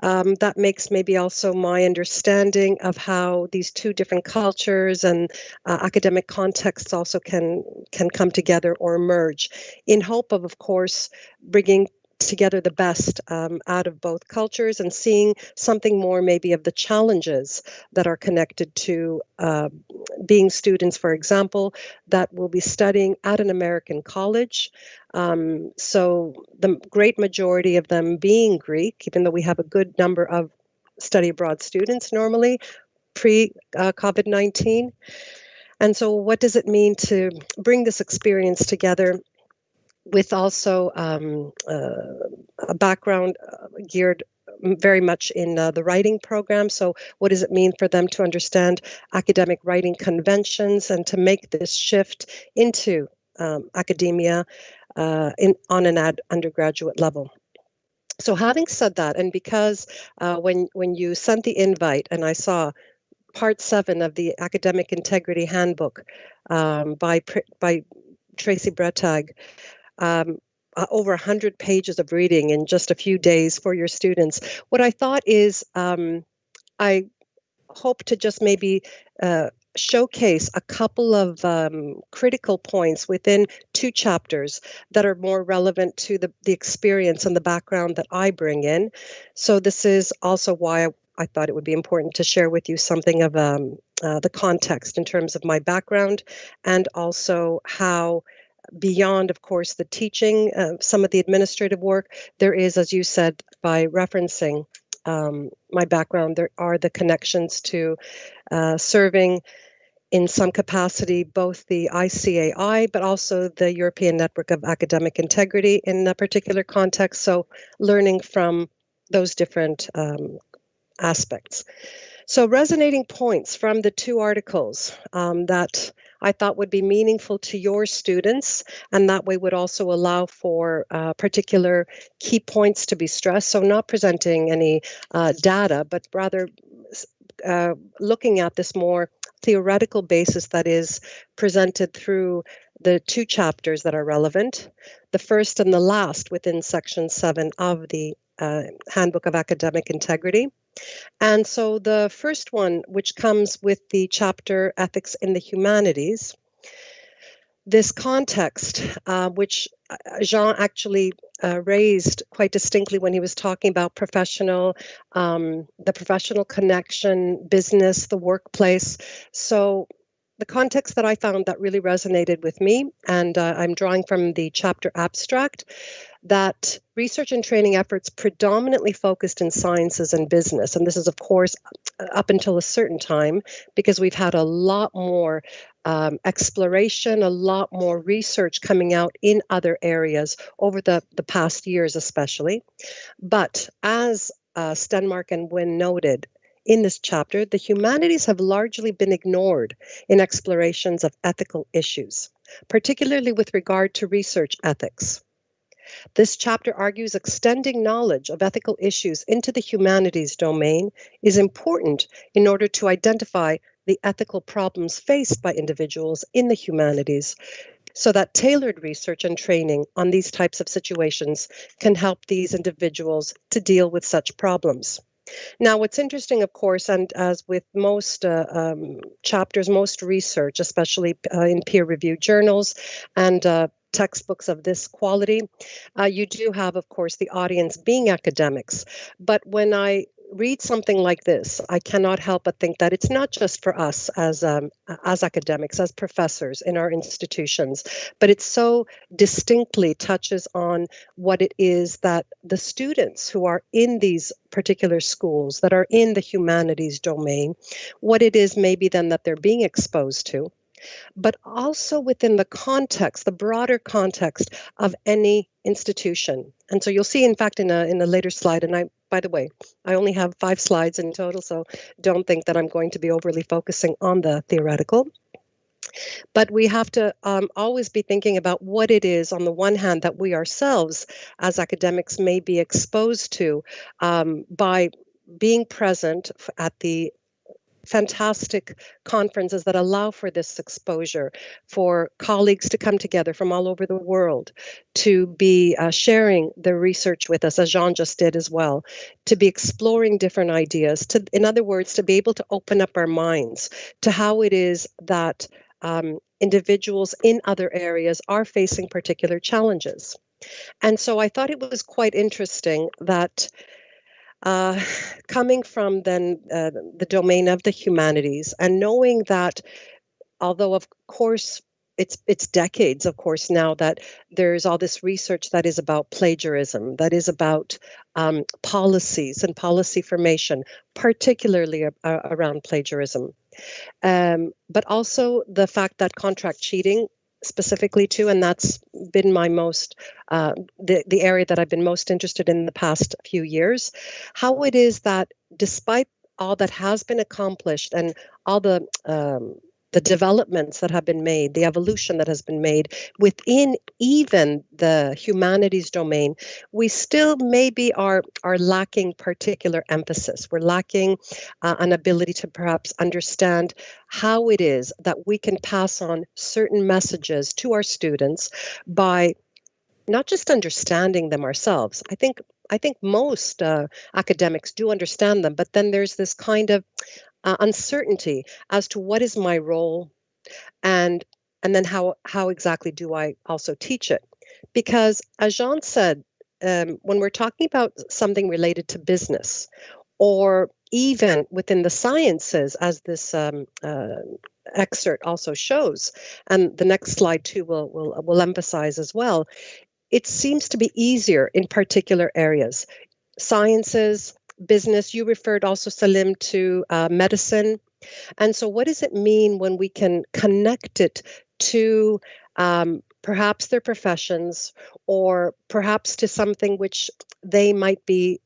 That makes maybe also my understanding of how these two different cultures and academic contexts also can come together or merge, in hope of course, bringing together the best out of both cultures and seeing something more maybe of the challenges that are connected to being students, for example, that will be studying at an American college. So the great majority of them being Greek, even though we have a good number of study abroad students normally pre-COVID-19. And so what does it mean to bring this experience together with also a background geared very much in the writing program? So what does it mean for them to understand academic writing conventions and to make this shift into academia on an undergraduate level? So having said that, and because when you sent the invite and I saw Part 7 of the Academic Integrity Handbook by Tracy Bretag, over 100 pages of reading in just a few days for your students. What I thought is I hope to just maybe showcase a couple of critical points within 2 chapters that are more relevant to the experience and the background that I bring in. So this is also why I thought it would be important to share with you something of the context in terms of my background, and also how beyond, of course, the teaching, some of the administrative work, there is, as you said, by referencing my background, there are the connections to serving in some capacity, both the ICAI, but also the European Network of Academic Integrity in a particular context. So learning from those different aspects. So resonating points from the 2 articles that I thought would be meaningful to your students, and that way would also allow for particular key points to be stressed. So not presenting any data, but rather looking at this more theoretical basis that is presented through the 2 chapters that are relevant, the first and the last within Section 7 of the Handbook of Academic Integrity. And so the first one, which comes with the chapter Ethics in the Humanities, this context, which Jean actually raised quite distinctly when he was talking about the professional connection, business, the workplace. So the context that I found that really resonated with me, and I'm drawing from the chapter abstract, that research and training efforts predominantly focused in sciences and business. And this is, of course, up until a certain time, because we've had a lot more exploration, a lot more research coming out in other areas over the past years, especially. But as Stenmark and Wynne noted, in this chapter, the humanities have largely been ignored in explorations of ethical issues, particularly with regard to research ethics. This chapter argues extending knowledge of ethical issues into the humanities domain is important in order to identify the ethical problems faced by individuals in the humanities, so that tailored research and training on these types of situations can help these individuals to deal with such problems. Now, what's interesting, of course, and as with most chapters, most research, especially in peer-reviewed journals and textbooks of this quality, you do have, of course, the audience being academics. But when I read something like this, I cannot help but think that it's not just for us as academics, as professors in our institutions, but it so distinctly touches on what it is that the students who are in these particular schools that are in the humanities domain, what it is maybe then that they're being exposed to, but also within the context, the broader context of any institution. And so you'll see, in fact, in a later slide, and by the way, I only have 5 slides in total, so don't think that I'm going to be overly focusing on the theoretical. But we have to always be thinking about what it is, on the one hand, that we ourselves as academics may be exposed to by being present at the fantastic conferences that allow for this exposure, for colleagues to come together from all over the world, to be sharing their research with us, as Jean just did as well, to be exploring different ideas, in other words, to be able to open up our minds to how it is that individuals in other areas are facing particular challenges. And so I thought it was quite interesting that coming from then the domain of the humanities, and knowing that, although of course it's decades, of course, now that there's all this research that is about plagiarism, that is about policies and policy formation, particularly around plagiarism, but also the fact that contract cheating specifically too, and that's been my most, the area that I've been most interested in the past few years, how it is that despite all that has been accomplished and all the developments that have been made, the evolution that has been made within even the humanities domain, we still maybe are lacking particular emphasis. We're lacking an ability to perhaps understand how it is that we can pass on certain messages to our students by not just understanding them ourselves. I think most academics do understand them, but then there's this kind of uncertainty as to what is my role, and then how exactly do I also teach it? Because as Jean said, when we're talking about something related to business, or even within the sciences, as this excerpt also shows, and the next slide too will emphasize as well, it seems to be easier in particular areas. Sciences, business, you referred also, Salim, to medicine. And so what does it mean when we can connect it to perhaps their professions, or perhaps to something which they might be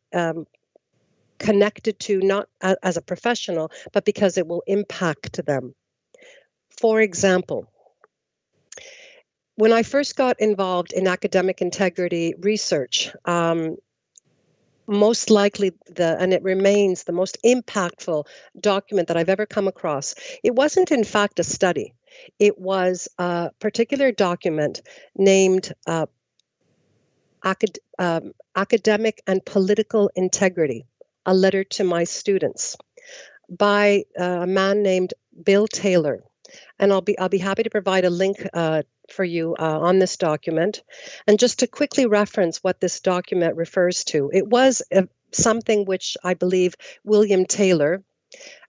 connected to, not as a professional, but because it will impact them? For example, when I first got involved in academic integrity research, most likely and it remains the most impactful document that I've ever come across, it wasn't in fact a study. It was a particular document named Academic and Political Integrity, a Letter to My Students, by a man named Bill Taylor. And I'll be happy to provide a link for you on this document. And just to quickly reference what this document refers to, it was something which I believe William Taylor,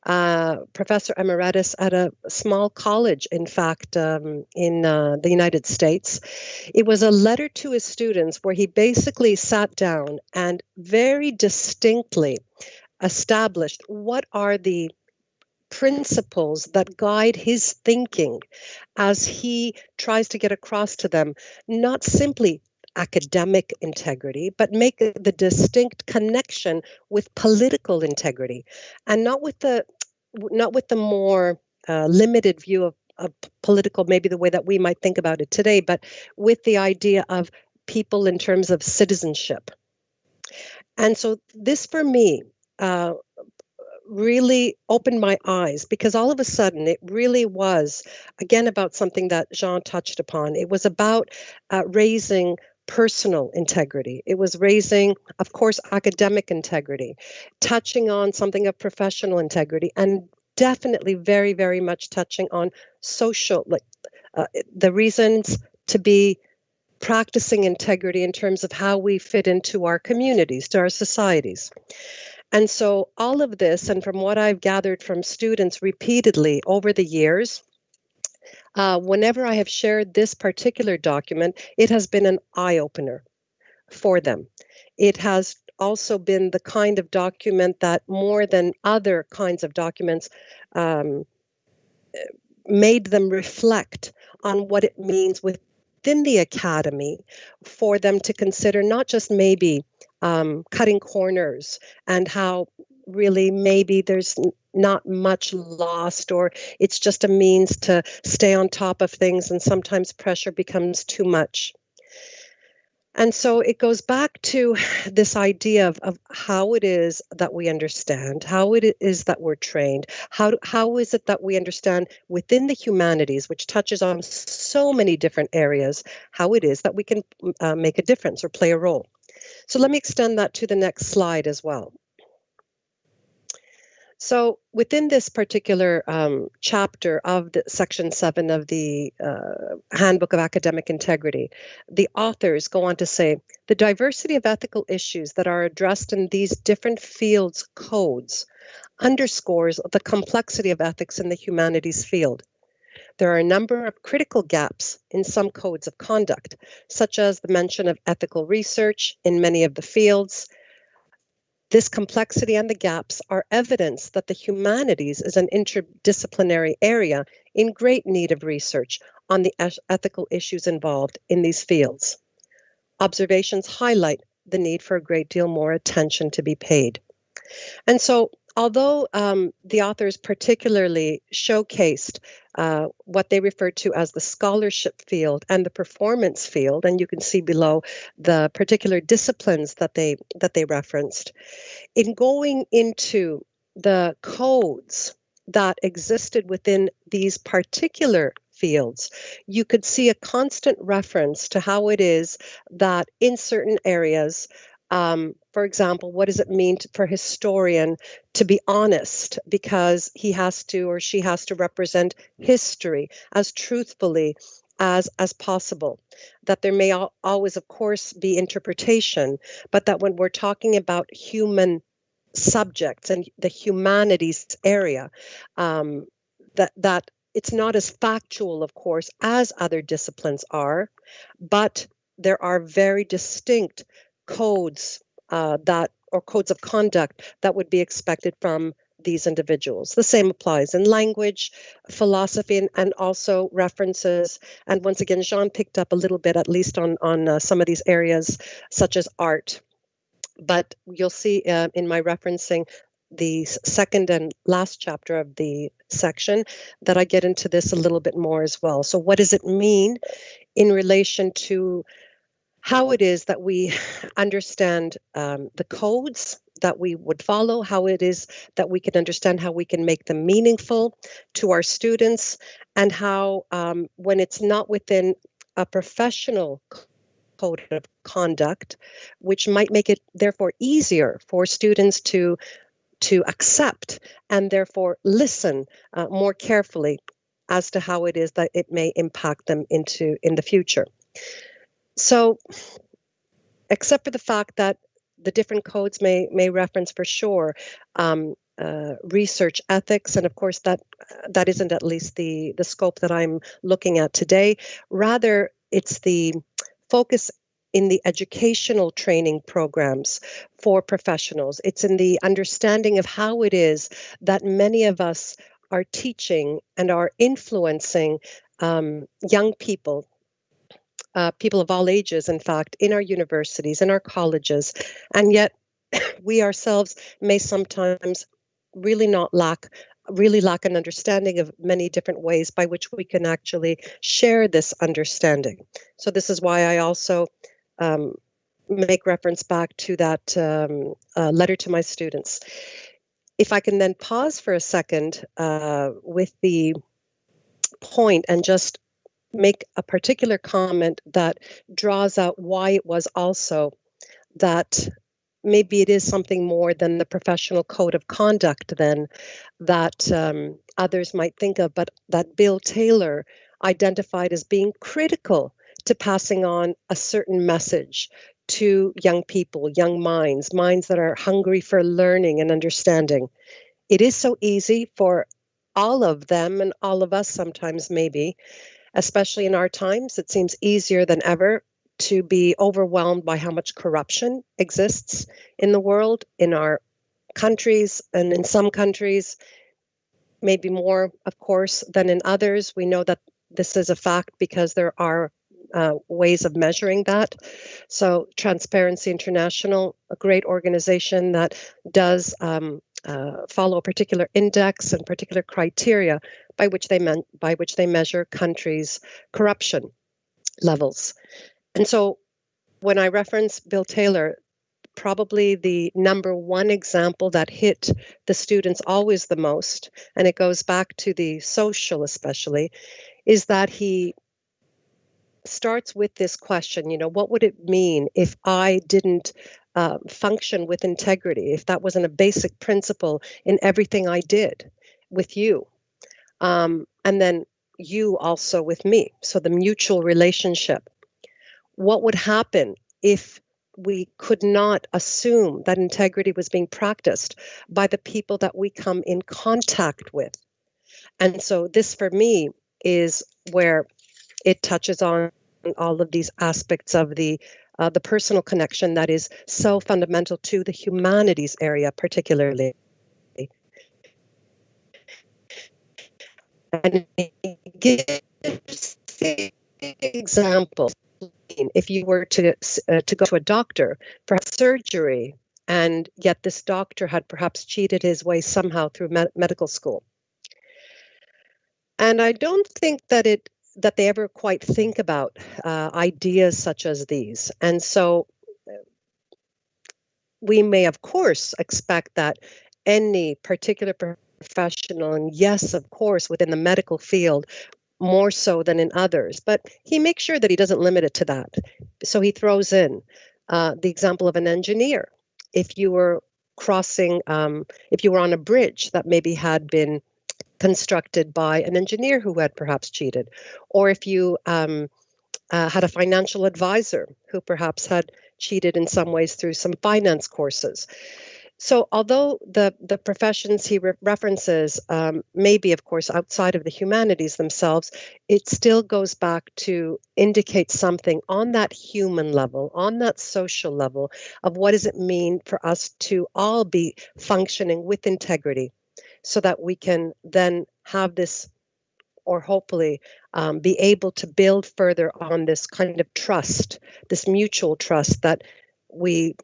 Professor Emeritus at a small college, in fact, in the United States, it was a letter to his students where he basically sat down and very distinctly established what are the principles that guide his thinking as he tries to get across to them not simply academic integrity, but make the distinct connection with political integrity, and not with the more limited view of political, maybe the way that we might think about it today, but with the idea of people in terms of citizenship. And so this, for me, really opened my eyes, because all of a sudden it really was, again, about something that Jean touched upon. It was about raising personal integrity. It was raising, of course, academic integrity, touching on something of professional integrity, and definitely very, very much touching on social, the reasons to be practicing integrity in terms of how we fit into our communities, to our societies. And so all of this, and from what I've gathered from students repeatedly over the years, whenever I have shared this particular document, it has been an eye-opener for them. It has also been the kind of document that, more than other kinds of documents, made them reflect on what it means within the academy for them to consider not just maybe cutting corners and how really maybe there's not much lost, or it's just a means to stay on top of things and sometimes pressure becomes too much. And so it goes back to this idea of how it is that we understand, how it is that we're trained, how is it that we understand within the humanities, which touches on so many different areas, how it is that we can make a difference or play a role. So let me extend that to the next slide as well. So within this particular chapter of the Section 7 of the Handbook of Academic Integrity, the authors go on to say, the diversity of ethical issues that are addressed in these different fields codes underscores the complexity of ethics in the humanities field. There are a number of critical gaps in some codes of conduct, such as the mention of ethical research in many of the fields. This complexity and the gaps are evidence that the humanities is an interdisciplinary area in great need of research on the ethical issues involved in these fields. Observations highlight the need for a great deal more attention to be paid. And so, although the authors particularly showcased what they referred to as the scholarship field and the performance field, and you can see below the particular disciplines that they referenced, in going into the codes that existed within these particular fields, you could see a constant reference to how it is that in certain areas, for example, what does it mean for a historian to be honest, because he has to or she has to represent history as truthfully as possible? That there may always, of course, be interpretation, but that when we're talking about human subjects and the humanities area, that it's not as factual, of course, as other disciplines are, but there are very distinct codes or codes of conduct that would be expected from these individuals. The same applies in language, philosophy, and also references. And once again, Jean picked up a little bit, at least on some of these areas, such as art. But you'll see in my referencing the second and last chapter of the section that I get into this a little bit more as well. So what does it mean in relation to how it is that we understand the codes that we would follow, how it is that we can understand how we can make them meaningful to our students, and how when it's not within a professional code of conduct, which might make it therefore easier for students to accept and therefore listen more carefully as to how it is that it may impact them in the future. So, except for the fact that the different codes may reference for sure research ethics, and of course that isn't at least the scope that I'm looking at today. Rather, it's the focus in the educational training programs for professionals. It's in the understanding of how it is that many of us are teaching and are influencing young people, people of all ages, in fact, in our universities, in our colleges, and yet we ourselves may sometimes really lack an understanding of many different ways by which we can actually share this understanding. So this is why I also make reference back to that letter to my students. If I can then pause for a second with the point and just make a particular comment that draws out why it was also that maybe it is something more than the professional code of conduct then that others might think of, but that Bill Taylor identified as being critical to passing on a certain message to young people, young minds, minds that are hungry for learning and understanding. It is so easy for all of them and all of us sometimes, maybe, especially in our times. It seems easier than ever to be overwhelmed by how much corruption exists in the world, in our countries, and in some countries, maybe more, of course, than in others. We know that this is a fact because there are ways of measuring that. So Transparency International, a great organization that does follow a particular index and particular criteria by which they measure countries' corruption levels. And so when I reference Bill Taylor, probably the number one example that hit the students always the most, and it goes back to the social especially, is that he starts with this question, what would it mean if I didn't function with integrity, if that wasn't a basic principle in everything I did with you, and then you also with me, so the mutual relationship. What would happen if we could not assume that integrity was being practiced by the people that we come in contact with? And so this, for me, is where it touches on all of these aspects of the personal connection that is so fundamental to the humanities area, particularly. And it gives examples. If you were to go to a doctor for surgery, and yet this doctor had perhaps cheated his way somehow through medical school. And I don't think that they ever quite think about ideas such as these. And so we may, of course, expect that any particular professional, and yes, of course, within the medical field, more so than in others, but he makes sure that he doesn't limit it to that. So he throws in the example of an engineer. If you were if you were on a bridge that maybe had been constructed by an engineer who had perhaps cheated, or if you had a financial advisor who perhaps had cheated in some ways through some finance courses. So although the professions he references may be, of course, outside of the humanities themselves, it still goes back to indicate something on that human level, on that social level, of what does it mean for us to all be functioning with integrity, so that we can then have this, or hopefully be able to build further on this kind of trust, this mutual trust that we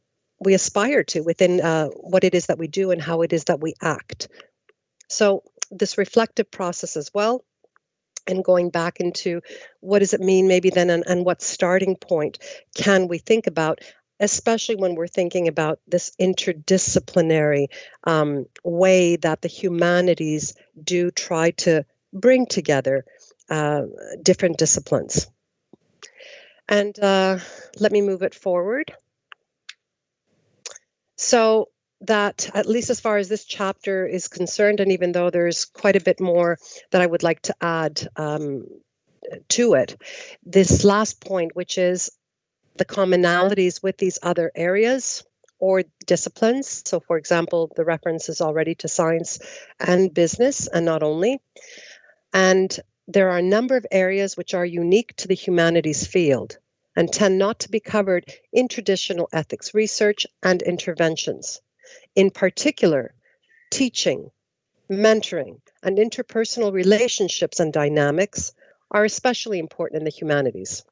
aspire to within what it is that we do and how it is that we act. So this reflective process as well, and going back into what does it mean maybe then, and what starting point can we think about, especially when we're thinking about this interdisciplinary way that the humanities do try to bring together different disciplines. And let me move it forward. So that, at least as far as this chapter is concerned, and even though there's quite a bit more that I would like to add to it, this last point, which is the commonalities with these other areas or disciplines. So for example, the reference is already to science and business, and not only. And there are a number of areas which are unique to the humanities field and tend not to be covered in traditional ethics research and interventions. In particular, teaching, mentoring, and interpersonal relationships and dynamics are especially important in the humanities.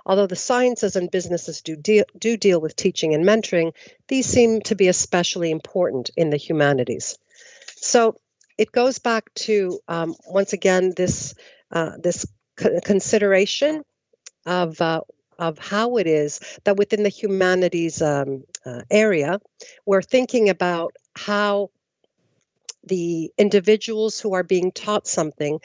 Although the sciences and businesses do deal with teaching and mentoring, these seem to be especially important in the humanities. So it goes back to, once again, this consideration of how it is that within the humanities area, we're thinking about how the individuals who are being taught something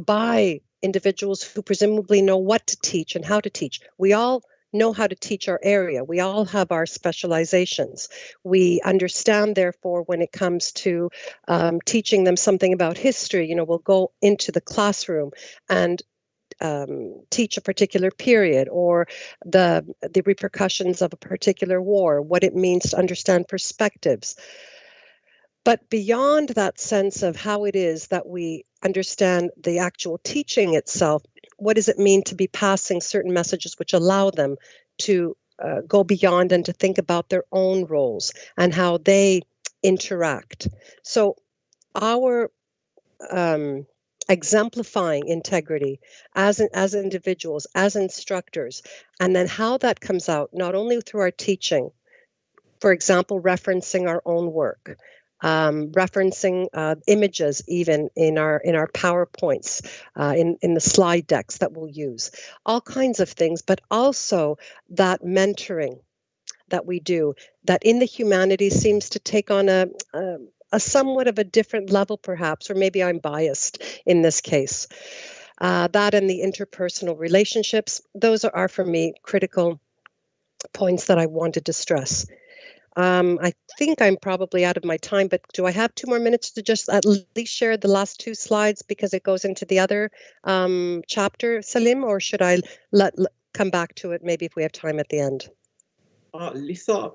by individuals who presumably know what to teach and how to teach. We all know how to teach our area. We all have our specializations. We understand, therefore, when it comes to teaching them something about history, we'll go into the classroom and teach a particular period, or the repercussions of a particular war, what it means to understand perspectives. But beyond that sense of how it is that we understand the actual teaching itself, what does it mean to be passing certain messages which allow them to go beyond and to think about their own roles and how they interact? So our exemplifying integrity as individuals, as instructors, and then how that comes out not only through our teaching, for example, referencing our own work, referencing images even in our PowerPoints, in the slide decks that we'll use, all kinds of things, but also that mentoring that we do, that in the humanities seems to take on a somewhat of a different level perhaps, or maybe I'm biased in this case. That and the interpersonal relationships, those are for me critical points that I wanted to stress. I think I'm probably out of my time, but do I have 2 more minutes to just at least share the last 2 slides because it goes into the other chapter, Salim, or should I come back to it maybe if we have time at the end? Lisa,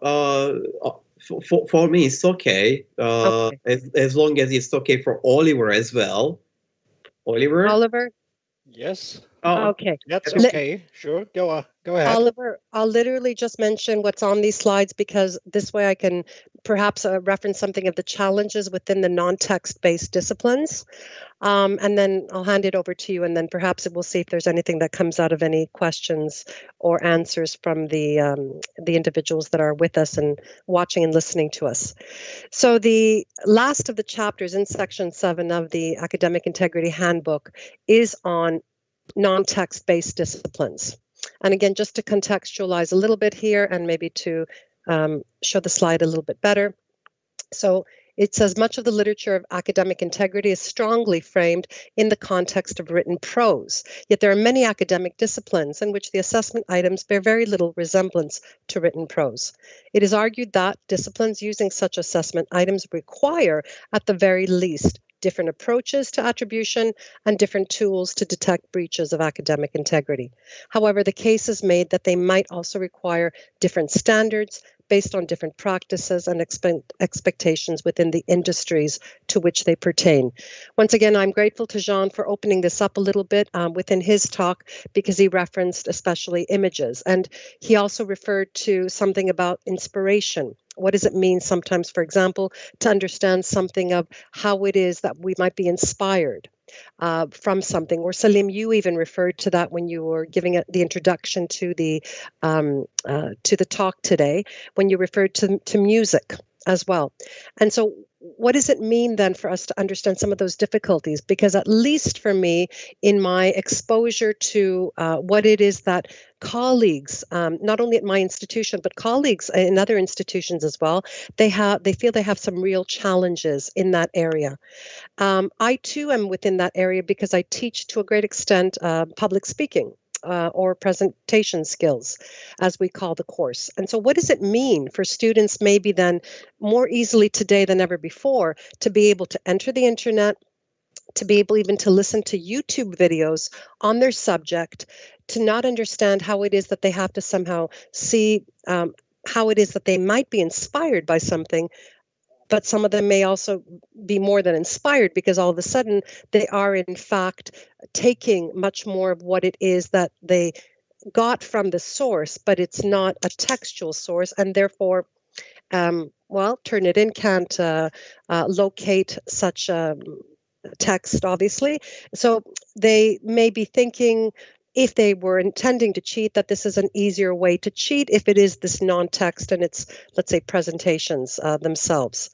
for me, it's okay. Okay. As long as it's okay for Oliver as well. Oliver? Yes. Oh, okay. That's okay. Sure. Go ahead. Oliver, I'll literally just mention what's on these slides because this way I can perhaps reference something of the challenges within the non-text-based disciplines. And then I'll hand it over to you, and then perhaps we'll see if there's anything that comes out of any questions or answers from the individuals that are with us and watching and listening to us. So the last of the chapters in section 7 of the Academic Integrity Handbook is on non-text-based disciplines. And again, just to contextualize a little bit here and maybe to show the slide a little bit better. So it says much of the literature of academic integrity is strongly framed in the context of written prose, yet there are many academic disciplines in which the assessment items bear very little resemblance to written prose. It is argued that disciplines using such assessment items require, at the very least, different approaches to attribution and different tools to detect breaches of academic integrity. However, the case is made that they might also require different standards based on different practices and expectations within the industries to which they pertain. Once again, I'm grateful to Jean for opening this up a little bit within his talk because he referenced especially images. And he also referred to something about inspiration. What does it mean sometimes, for example, to understand something of how it is that we might be inspired from something? Or Salim, you even referred to that when you were giving the introduction to the talk today, when you referred to music as well. And so what does it mean then for us to understand some of those difficulties? Because at least for me, in my exposure to what it is that colleagues, not only at my institution, but colleagues in other institutions as well, they feel they have some real challenges in that area. I too am within that area because I teach to a great extent public speaking. Or presentation skills, as we call the course. And so what does it mean for students maybe then more easily today than ever before to be able to enter the internet, to be able even to listen to YouTube videos on their subject, to not understand how it is that they have to somehow see how it is that they might be inspired by something, but some of them may also be more than inspired because all of a sudden they are in fact taking much more of what it is that they got from the source, but it's not a textual source, and therefore, Turnitin can't locate such text, obviously. So they may be thinking, if they were intending to cheat, that this is an easier way to cheat if it is this non-text and it's, let's say, presentations themselves.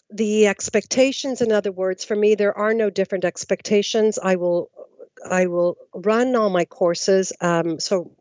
The expectations, in other words, for me, there are no different expectations. I will run all my courses. So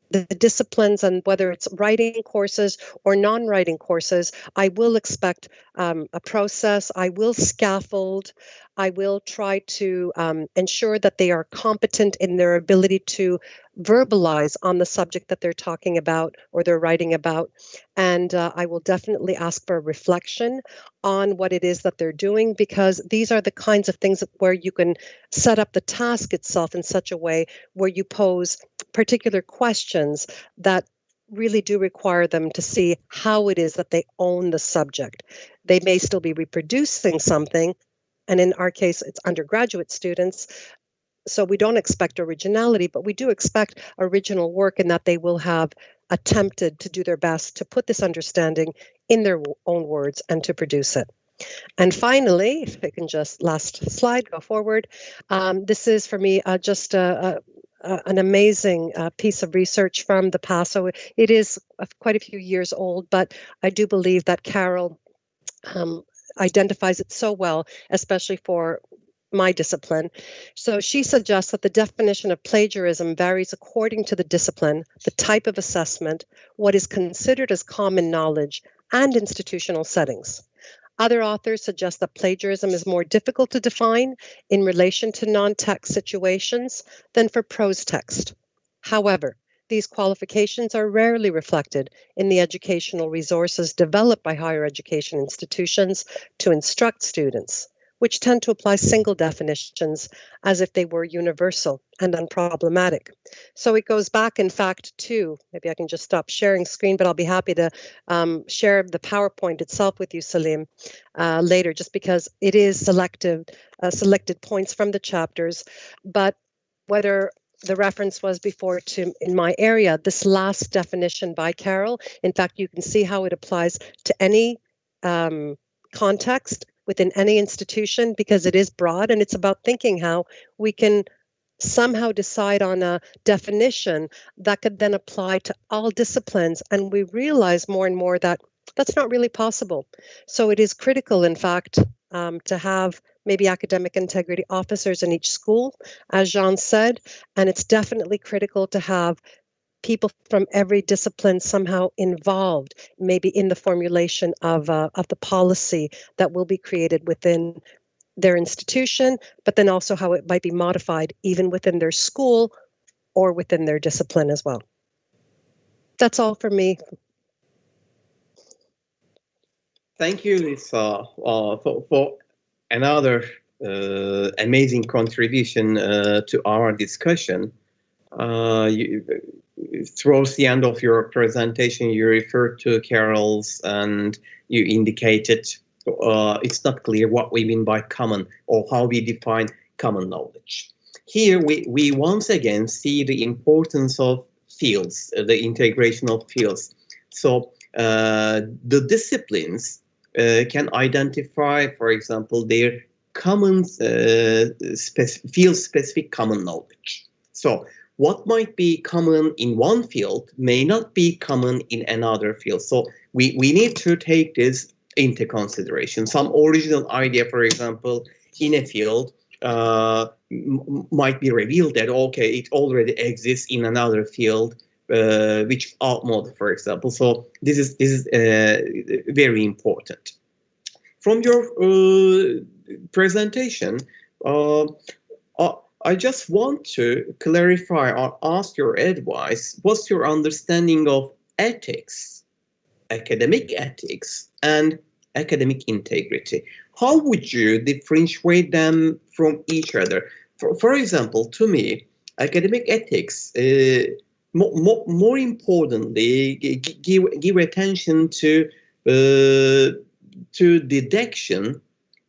the disciplines, and whether it's writing courses or non-writing courses, I will expect a process. I will scaffold. I will try to ensure that they are competent in their ability to verbalize on the subject that they're talking about or they're writing about. And I will definitely ask for reflection on what it is that they're doing, because these are the kinds of things where you can set up the task itself in such a way where you pose particular questions that really do require them to see how it is that they own the subject. They may still be reproducing something, and in our case, it's undergraduate students. So we don't expect originality, but we do expect original work in that they will have attempted to do their best to put this understanding in their own words and to produce it. And finally, if I can just, last slide, go forward. This is for me just an amazing piece of research from the past. So it is quite a few years old, but I do believe that Carol identifies it so well, especially for my discipline. So she suggests that the definition of plagiarism varies according to the discipline, the type of assessment, what is considered as common knowledge, and institutional settings. Other authors suggest that plagiarism is more difficult to define in relation to non-text situations than for prose text. However, these qualifications are rarely reflected in the educational resources developed by higher education institutions to instruct students, which tend to apply single definitions as if they were universal and unproblematic. So it goes back, in fact, to, maybe I can just stop sharing screen, but I'll be happy to share the PowerPoint itself with you, Salim, later, just because it is selected points from the chapters. But whether the reference was before to in my area, this last definition by Carol, in fact, you can see how it applies to any context within any institution, because it is broad, and it's about thinking how we can somehow decide on a definition that could then apply to all disciplines. And we realize more and more that that's not really possible. So it is critical, in fact, to have maybe academic integrity officers in each school, as Jean said, and it's definitely critical to have people from every discipline somehow involved, maybe in the formulation of the policy that will be created within their institution, but then also how it might be modified even within their school or within their discipline as well. That's all for me. Thank you, Litsa, for another amazing contribution to our discussion. Towards the end of your presentation, you referred to Carol's, and you indicated it's not clear what we mean by common or how we define common knowledge. Here we once again see the importance of fields, the integration of fields. So the disciplines can identify, for example, their common field-specific common knowledge. So what might be common in one field may not be common in another field. So we need to take this into consideration. Some original idea, for example, in a field might be revealed that, okay, it already exists in another field, which outmoded, for example. So this is very important. From your presentation, I just want to clarify or ask your advice. What's your understanding of ethics, academic ethics, and academic integrity? How would you differentiate them from each other? For example, to me, academic ethics, more importantly, give attention to deduction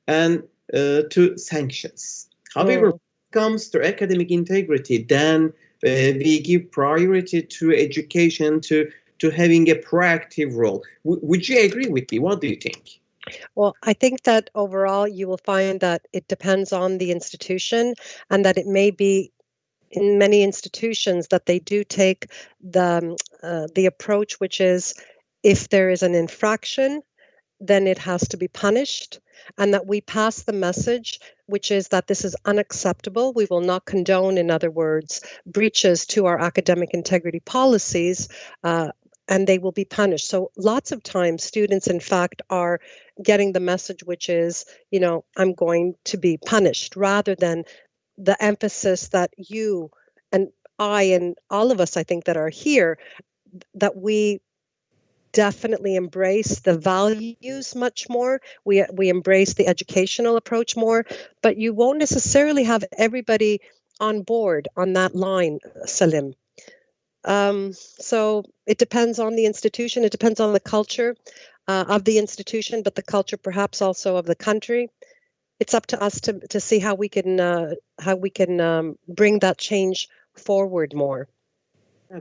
and to sanctions. However, comes to academic integrity, then we give priority to education, to having a proactive role. Would you agree with me? What do you think? Well, I think that overall you will find that it depends on the institution, and that it may be in many institutions that they do take the approach, which is if there is an infraction, then it has to be punished, and that we pass the message, which is that this is unacceptable. We will not condone, in other words, breaches to our academic integrity policies, and they will be punished. So lots of times students, in fact, are getting the message, which is, I'm going to be punished, rather than the emphasis that you and I and all of us, I think, that are here, that we definitely embrace the values much more. We embrace the educational approach more, but you won't necessarily have everybody on board on that line, Salim. So it depends on the institution. It depends on the culture of the institution, but the culture perhaps also of the country. It's up to us to see how we can bring that change forward more. Yeah,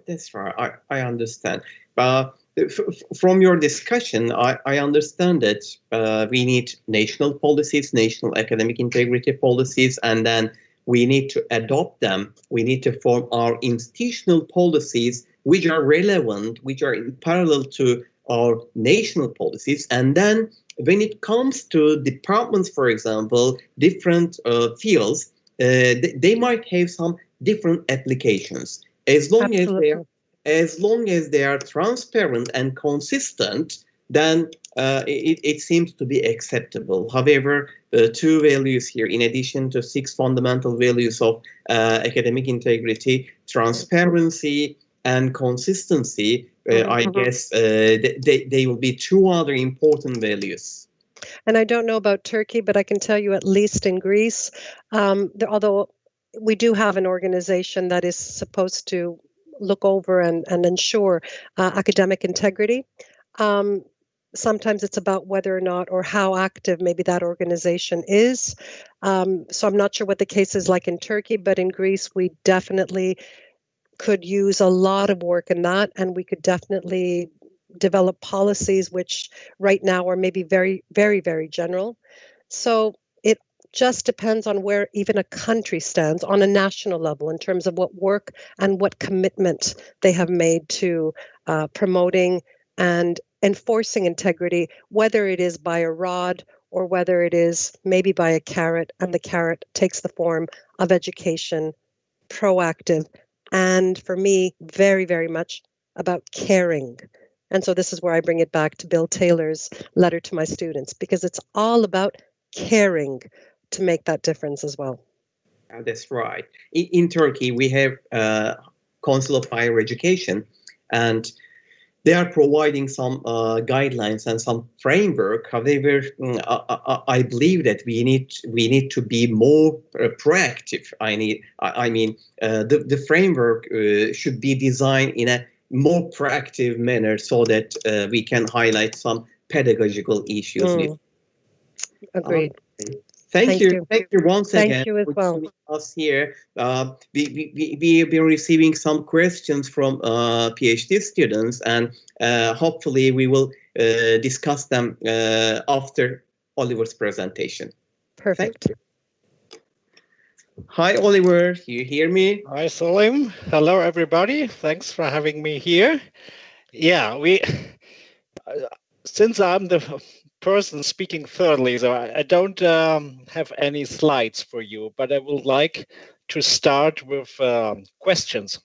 that's right. I understand. From your discussion, I understand that we need national policies, national academic integrity policies, and then we need to adopt them. We need to form our institutional policies which are relevant, which are in parallel to our national policies. And then when it comes to departments, for example, different fields, they might have some different applications. As long as they are transparent and consistent, then it seems to be acceptable. However, the two values here, in addition to 6 fundamental values of academic integrity, transparency and consistency, I guess they will be 2 other important values. And I don't know about Turkey, but I can tell you, at least in Greece, although we do have an organization that is supposed to look over and ensure academic integrity. Sometimes it's about whether or not, or how active maybe that organization is. So I'm not sure what the case is like in Turkey, but in Greece, we definitely could use a lot of work in that, and we could definitely develop policies which right now are maybe very, very, very general. So it just depends on where even a country stands on a national level in terms of what work and what commitment they have made to promoting and enforcing integrity, whether it is by a rod or whether it is maybe by a carrot, and the carrot takes the form of education, proactive, and for me, very, very much about caring. And so this is where I bring it back to Bill Taylor's letter to my students, because it's all about caring to make that difference as well. That's right. In Turkey, we have Council of Higher Education, and they are providing some guidelines and some framework. However, I believe that we need to be more proactive. I mean, the framework should be designed in a more proactive manner so that we can highlight some pedagogical issues. Agreed. Thank you once again. Thank you as well. For us here. We have been receiving some questions from PhD students, and hopefully we will discuss them after Oliver's presentation. Perfect. Hi, Oliver. You hear me? Hi, Salim. Hello, everybody. Thanks for having me here. Yeah, since I'm the person speaking thirdly, so I don't have any slides for you, but I would like to start with questions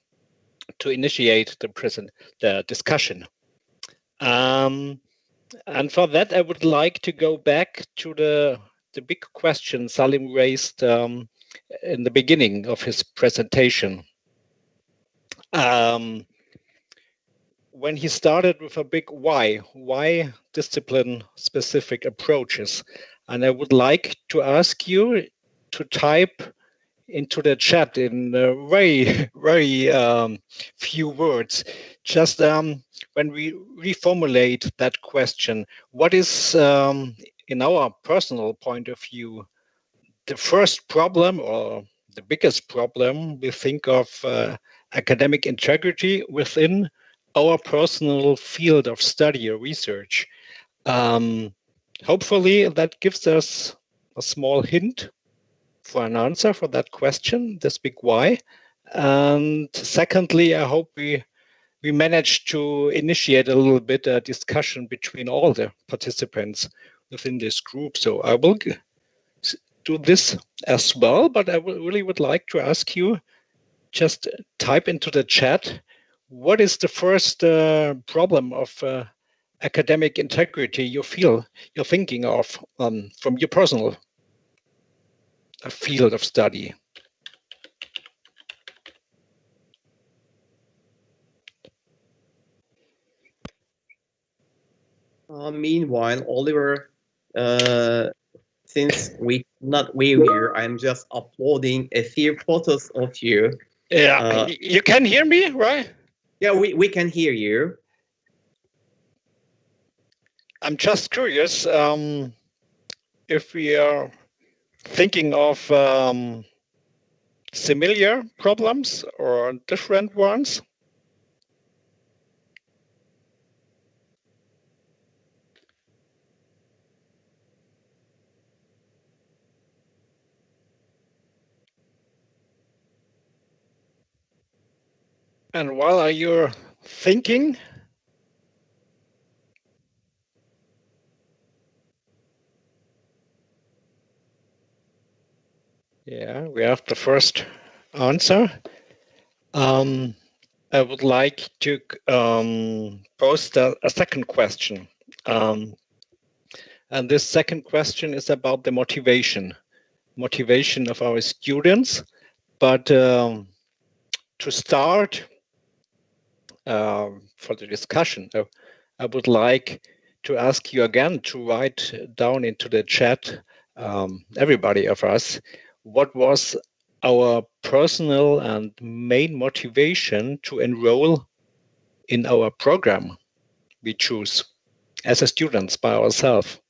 to initiate the discussion. And for that, I would like to go back to the big question Salim raised in the beginning of his presentation. When he started with a big why discipline-specific approaches. And I would like to ask you to type into the chat in very, very few words, just when we reformulate that question, what is, in our personal point of view, the first problem or the biggest problem we think of academic integrity within our personal field of study or research? Hopefully that gives us a small hint for an answer for that question, this big why. And secondly, I hope we managed to initiate a little bit a discussion between all the participants within this group. So I will do this as well, but I really would like to ask you, just type into the chat, what is the first problem of academic integrity you're thinking of from your personal field of study? Meanwhile, Oliver, since we not here, I'm just uploading a few photos of you. Yeah, you can hear me, right? Yeah, we can hear you. I'm just curious if we are thinking of similar problems or different ones. And while you're thinking, yeah, we have the first answer. I would like to post a second question. And this second question is about the motivation of our students. But to start for the discussion, I would like to ask you again to write down into the chat, everybody of us, what was our personal and main motivation to enroll in our program we choose as a students by ourselves.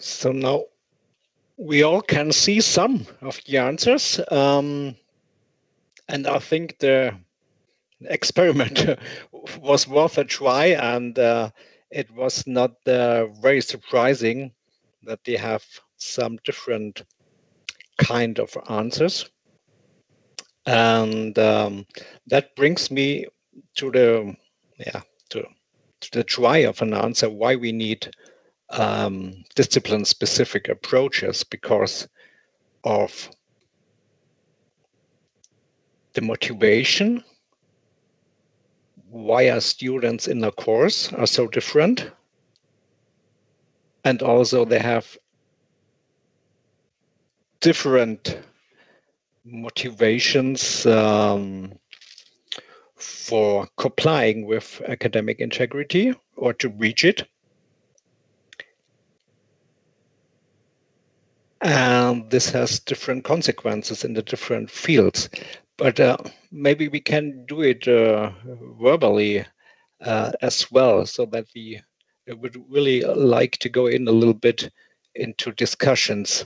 So now we all can see some of the answers, and I think the experiment was worth a try, and it was not very surprising that they have some different kind of answers. And that brings me to the to the try of an answer why we need discipline-specific approaches, because of the motivation, why our students in the course are so different, and also they have different motivations for complying with academic integrity or to reach it. And this has different consequences in the different fields. But maybe we can do it verbally as well, so that we would really like to go in a little bit into discussions.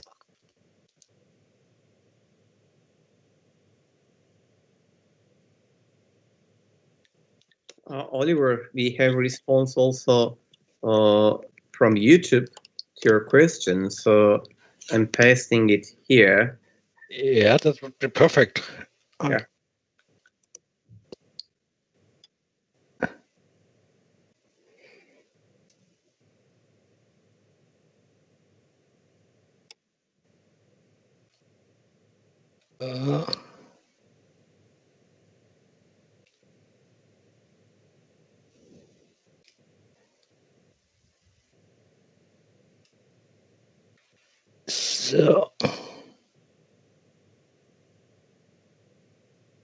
Oliver, we have response also from YouTube to your question, so I'm pasting it here. Yeah, that would be perfect. Yeah.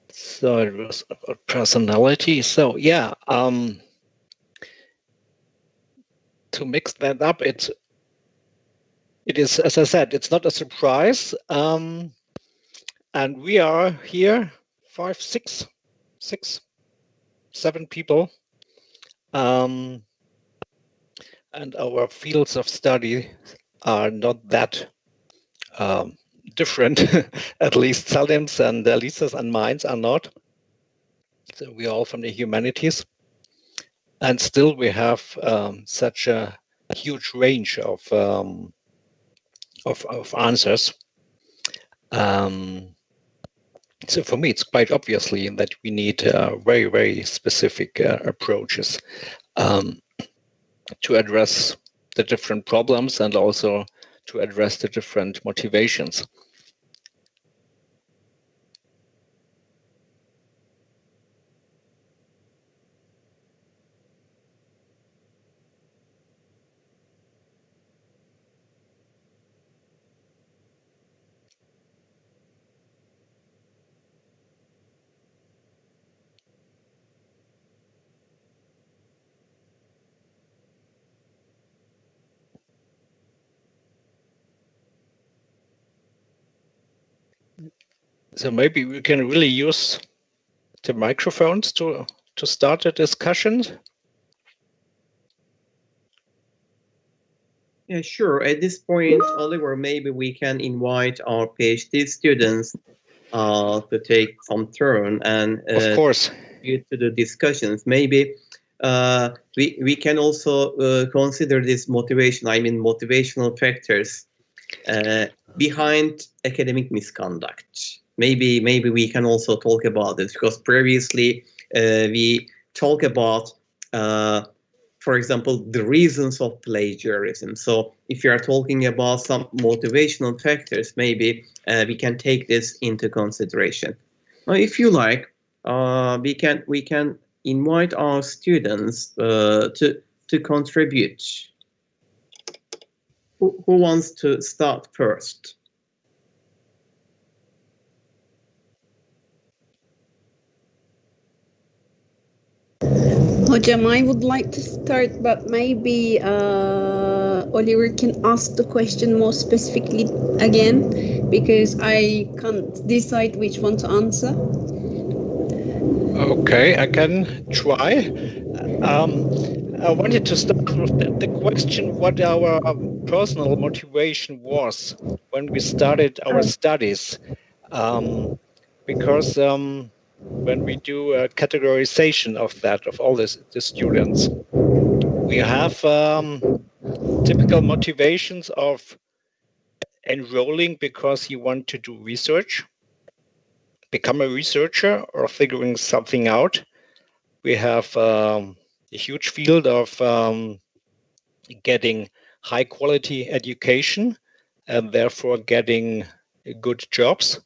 So it was about personality. So yeah, to mix that up, it is, as I said, it's not a surprise. And we are here 5, 6, 7 people. And our fields of study are not that different. At least Salim's and Litsa's and mine's are not. So we are all from the humanities. And still we have such a huge range of answers. So for me, it's quite obviously that we need very, very specific approaches to address the different problems and also to address the different motivations. So maybe we can really use the microphones to start a discussion. Yeah, sure. At this point, Oliver, maybe we can invite our PhD students to take some turn and of course to the discussions. Maybe we can also consider this motivation. I mean, motivational factors behind academic misconduct. Maybe we can also talk about this, because previously we talked about, for example, the reasons of plagiarism. So if you are talking about some motivational factors, maybe we can take this into consideration. If you like, we can invite our students to contribute. Who wants to start first? Hojam, I would like to start, but maybe Oliver can ask the question more specifically again, because I can't decide which one to answer. Okay, I can try. I wanted to start with the question what our personal motivation was when we started our studies. Because when we do a categorization of that, of all the students, we have typical motivations of enrolling because you want to do research, become a researcher, or figuring something out. We have a huge field of getting high quality education and therefore getting good jobs,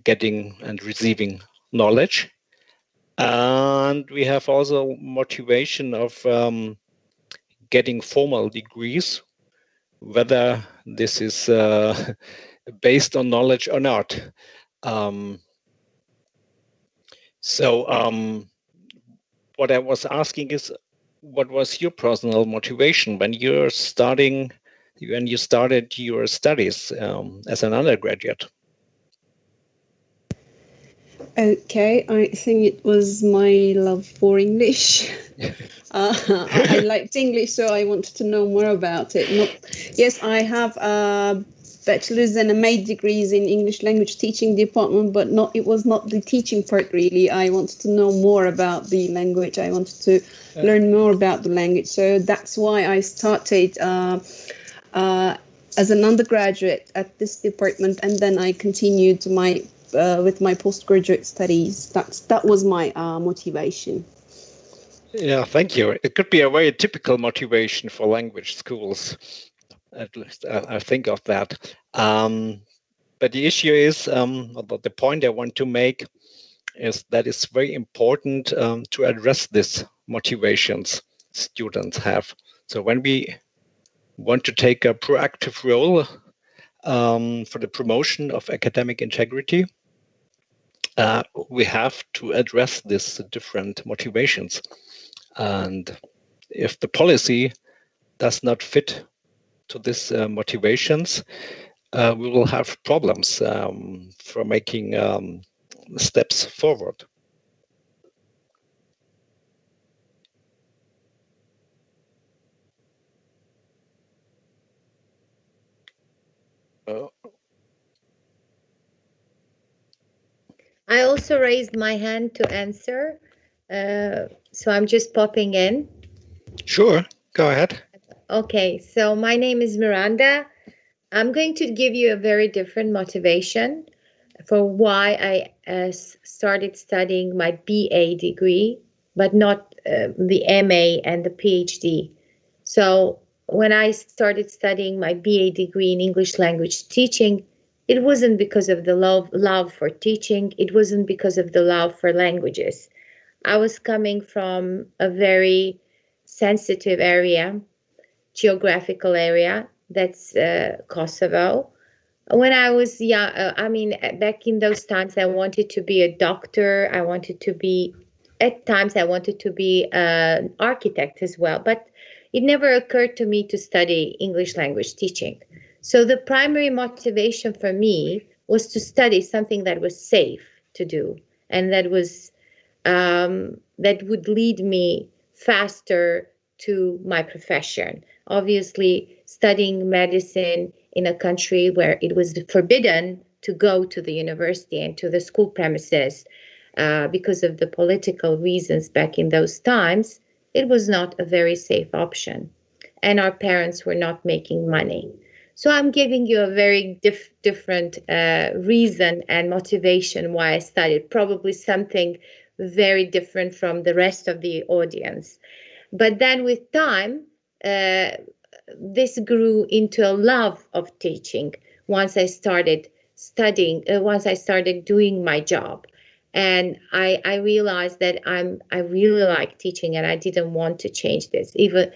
getting and receiving knowledge. And we have also motivation of getting formal degrees, whether this is based on knowledge or not. What I was asking is, what was your personal motivation when you started your studies as an undergraduate? Okay, I think it was my love for English. I liked English, so I wanted to know more about it. Yes, I have a bachelor's and a master's degrees in English language teaching department, but it was not the teaching part really. I wanted to know more about the language. I wanted to learn more about the language. So that's why I started as an undergraduate at this department, and then I continued with my postgraduate studies. That was my motivation. Yeah, thank you. It could be a very typical motivation for language schools. At least I think of that. But the issue is, the point I want to make is that it's very important to address these motivations students have. So when we want to take a proactive role for the promotion of academic integrity, we have to address these different motivations. And if the policy does not fit to these motivations, we will have problems for making steps forward. I also raised my hand to answer, so I'm just popping in. Sure, go ahead. Okay, so my name is Miranda. I'm going to give you a very different motivation for why I started studying my BA degree, but not the MA and the PhD. So when I started studying my BA degree in English language teaching, it wasn't because of the love for teaching. It wasn't because of the love for languages. I was coming from a very sensitive area, geographical area, that's Kosovo. When I was young, back in those times, I wanted to be a doctor. At times I wanted to be an architect as well, but it never occurred to me to study English language teaching. So the primary motivation for me was to study something that was safe to do, and that would lead me faster to my profession. Obviously, studying medicine in a country where it was forbidden to go to the university and to the school premises because of the political reasons back in those times, it was not a very safe option. And our parents were not making money. So I'm giving you a very different reason and motivation why I studied, probably something very different from the rest of the audience. But then with time, this grew into a love of teaching once I started studying, once I started doing my job. And I realized that I really like teaching, and I didn't want to change this even.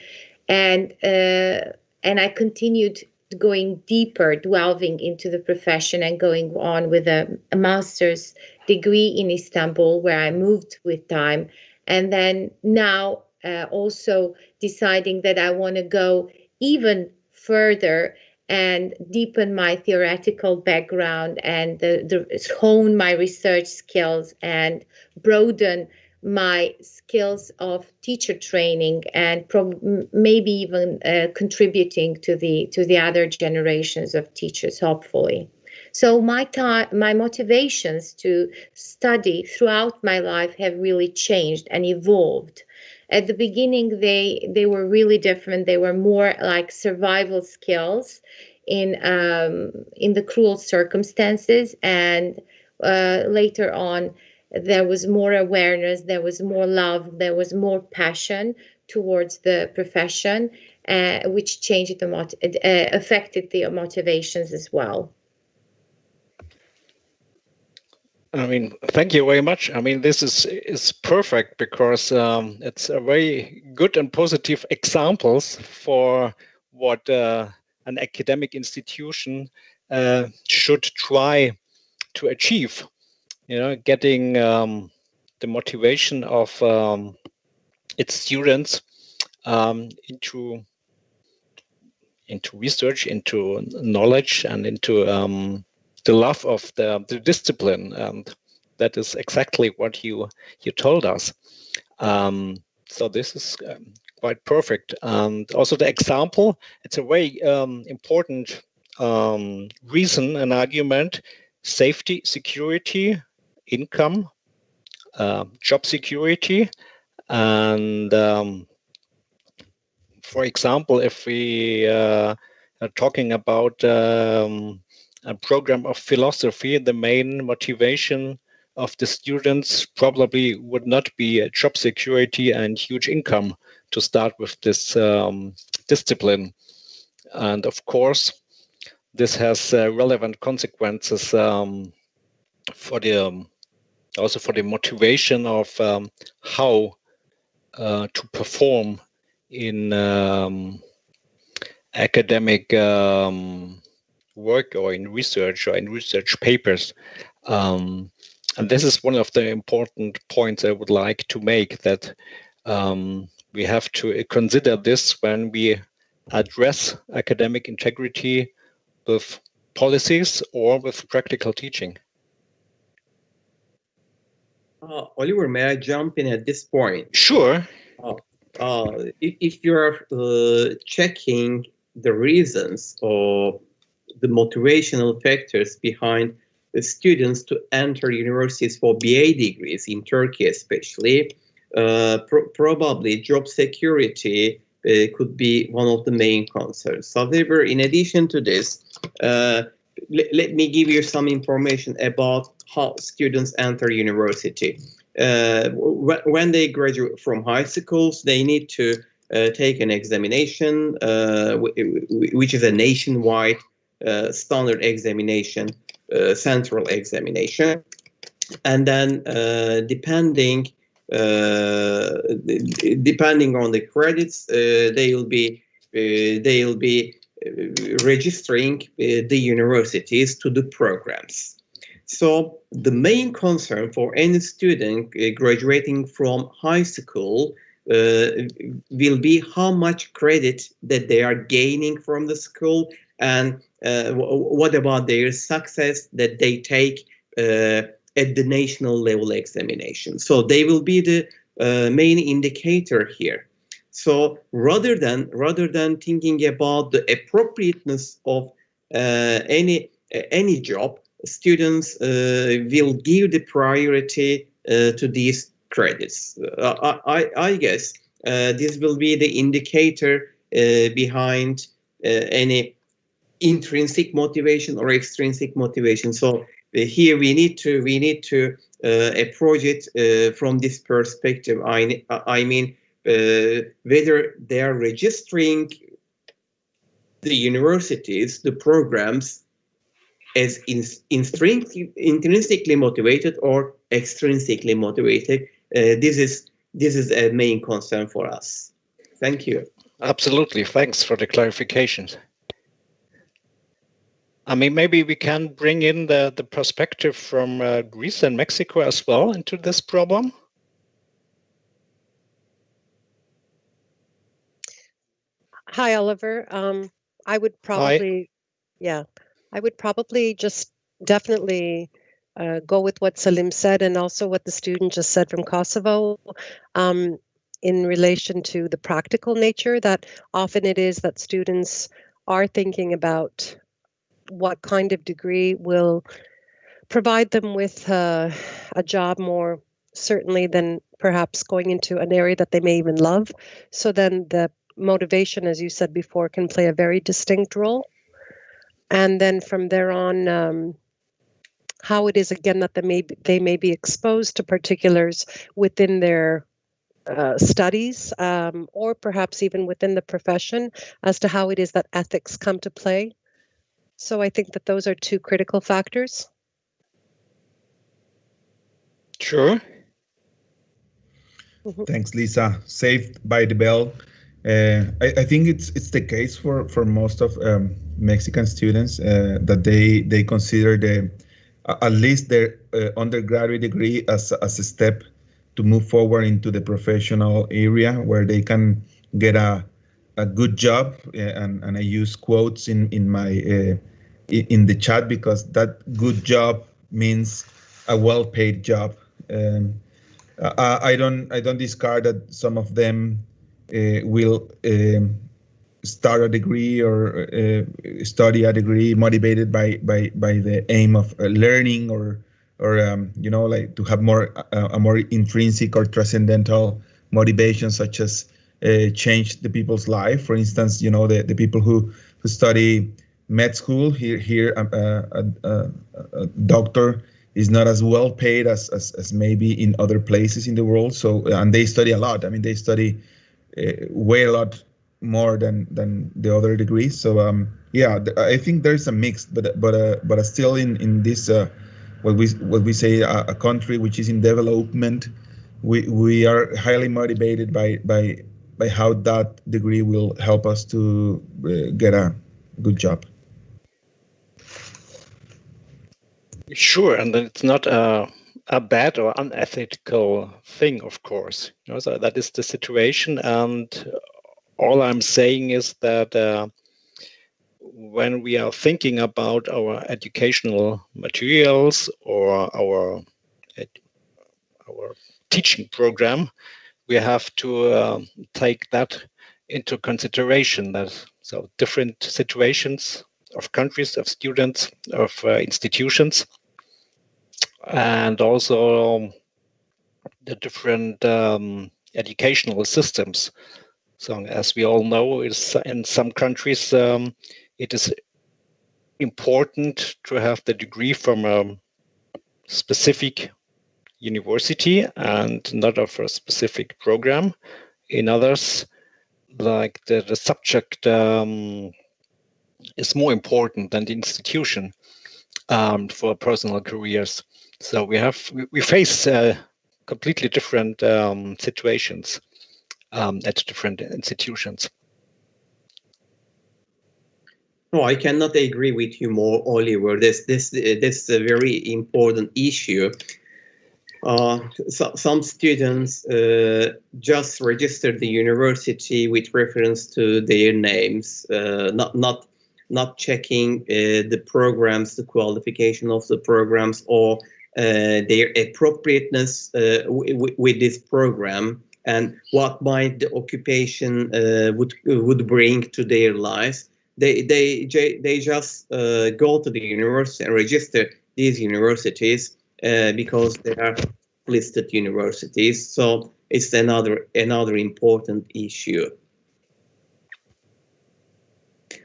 And I continued going deeper, delving into the profession and going on with a master's degree in Istanbul, where I moved with time. And then now also deciding that I want to go even further and deepen my theoretical background and hone my research skills and broaden my skills of teacher training and maybe even contributing to the other generations of teachers, hopefully. So my motivations to study throughout my life have really changed and evolved. At the beginning, they were really different. They were more like survival skills in the cruel circumstances, and later on, there was more awareness, there was more love, there was more passion towards the profession, which changed affected the motivations as well. I mean, thank you very much. I mean, this is perfect because it's a very good and positive examples for what an academic institution should try to achieve. You know, getting the motivation of its students into research, into knowledge, and into the love of the discipline, and that is exactly what you told us. So this is quite perfect. And also the example, it's a very important reason and argument: safety, security, income, job security. And for example, if we are talking about a program of philosophy, the main motivation of the students probably would not be job security and huge income to start with this discipline. And of course, this has relevant consequences for the also for the motivation of how to perform in academic work or in research papers. And this is one of the important points I would like to make, that we have to consider this when we address academic integrity with policies or with practical teaching? Oliver, may I jump in at this point? Sure. If you're checking the reasons or the motivational factors behind the students to enter universities for BA degrees in Turkey especially, probably job security could be one of the main concerns. However, in addition to this, let me give you some information about how students enter university. When they graduate from high schools, they need to take an examination, which is a nationwide standard examination, central examination, and then depending on the credits, they will be registering the universities to the programs. So the main concern for any student graduating from high school will be how much credit that they are gaining from the school, and what about their success that they take at the national level examination. So they will be the main indicator here. So rather than thinking about the appropriateness of any job, students will give the priority to these credits. I guess this will be the indicator behind any intrinsic motivation or extrinsic motivation. So here we need to approach it from this perspective. I mean, whether they are registering the universities, the programs, as intrinsically motivated or extrinsically motivated. This is a main concern for us. Thank you. Absolutely. Thanks for the clarifications. I mean, maybe we can bring in the perspective from Greece and Mexico as well into this problem. Hi, Oliver. I would probably, I would probably just definitely go with what Salim said, and also what the student just said from Kosovo, in relation to the practical nature, that often it is that students are thinking about what kind of degree will provide them with a job more certainly than perhaps going into an area that they may even love. So then the motivation, as you said before, can play a very distinct role. And then from there on, how it is again that they may be exposed to particulars within their studies, or perhaps even within the profession, as to how it is that ethics come to play. So I think that those are two critical factors. Sure. Mm-hmm. Thanks, Lisa. Saved by the bell. I think it's the case for most of Mexican students that they consider at least their undergraduate degree as a step to move forward into the professional area where they can get a good job, and I use quotes in my in the chat because that good job means a well-paid job. I don't discard that some of them will start a degree or study a degree motivated by the aim of learning or like to have a more intrinsic or transcendental motivation, such as change the people's life. For instance, the people who study med school here, a doctor is not as well paid as maybe in other places in the world. So, and they study a lot. I mean, they study way a lot more than the other degrees. So, I think there's a mix, but still in this what we say a country which is in development, we are highly motivated by how that degree will help us to get a good job. Sure, and it's not a bad or unethical thing, of course. So that is the situation, and all I'm saying is that when we are thinking about our educational materials or our teaching program, we have to take that into consideration. That so different situations of countries, of students, of institutions, and also the different educational systems. So, as we all know, is in some countries it is important to have the degree from a specific university and not of a specific program. In others, like the subject is more important than the institution for personal careers. So we face completely different situations at different institutions. No, I cannot agree with you more, Oliver. This is a very important issue. Some students just registered the university with reference to their names, not checking the programs, the qualification of the programs, or their appropriateness with this program, and what might the occupation would bring to their lives. They just go to the university and register these universities because they are listed universities. So it's another important issue.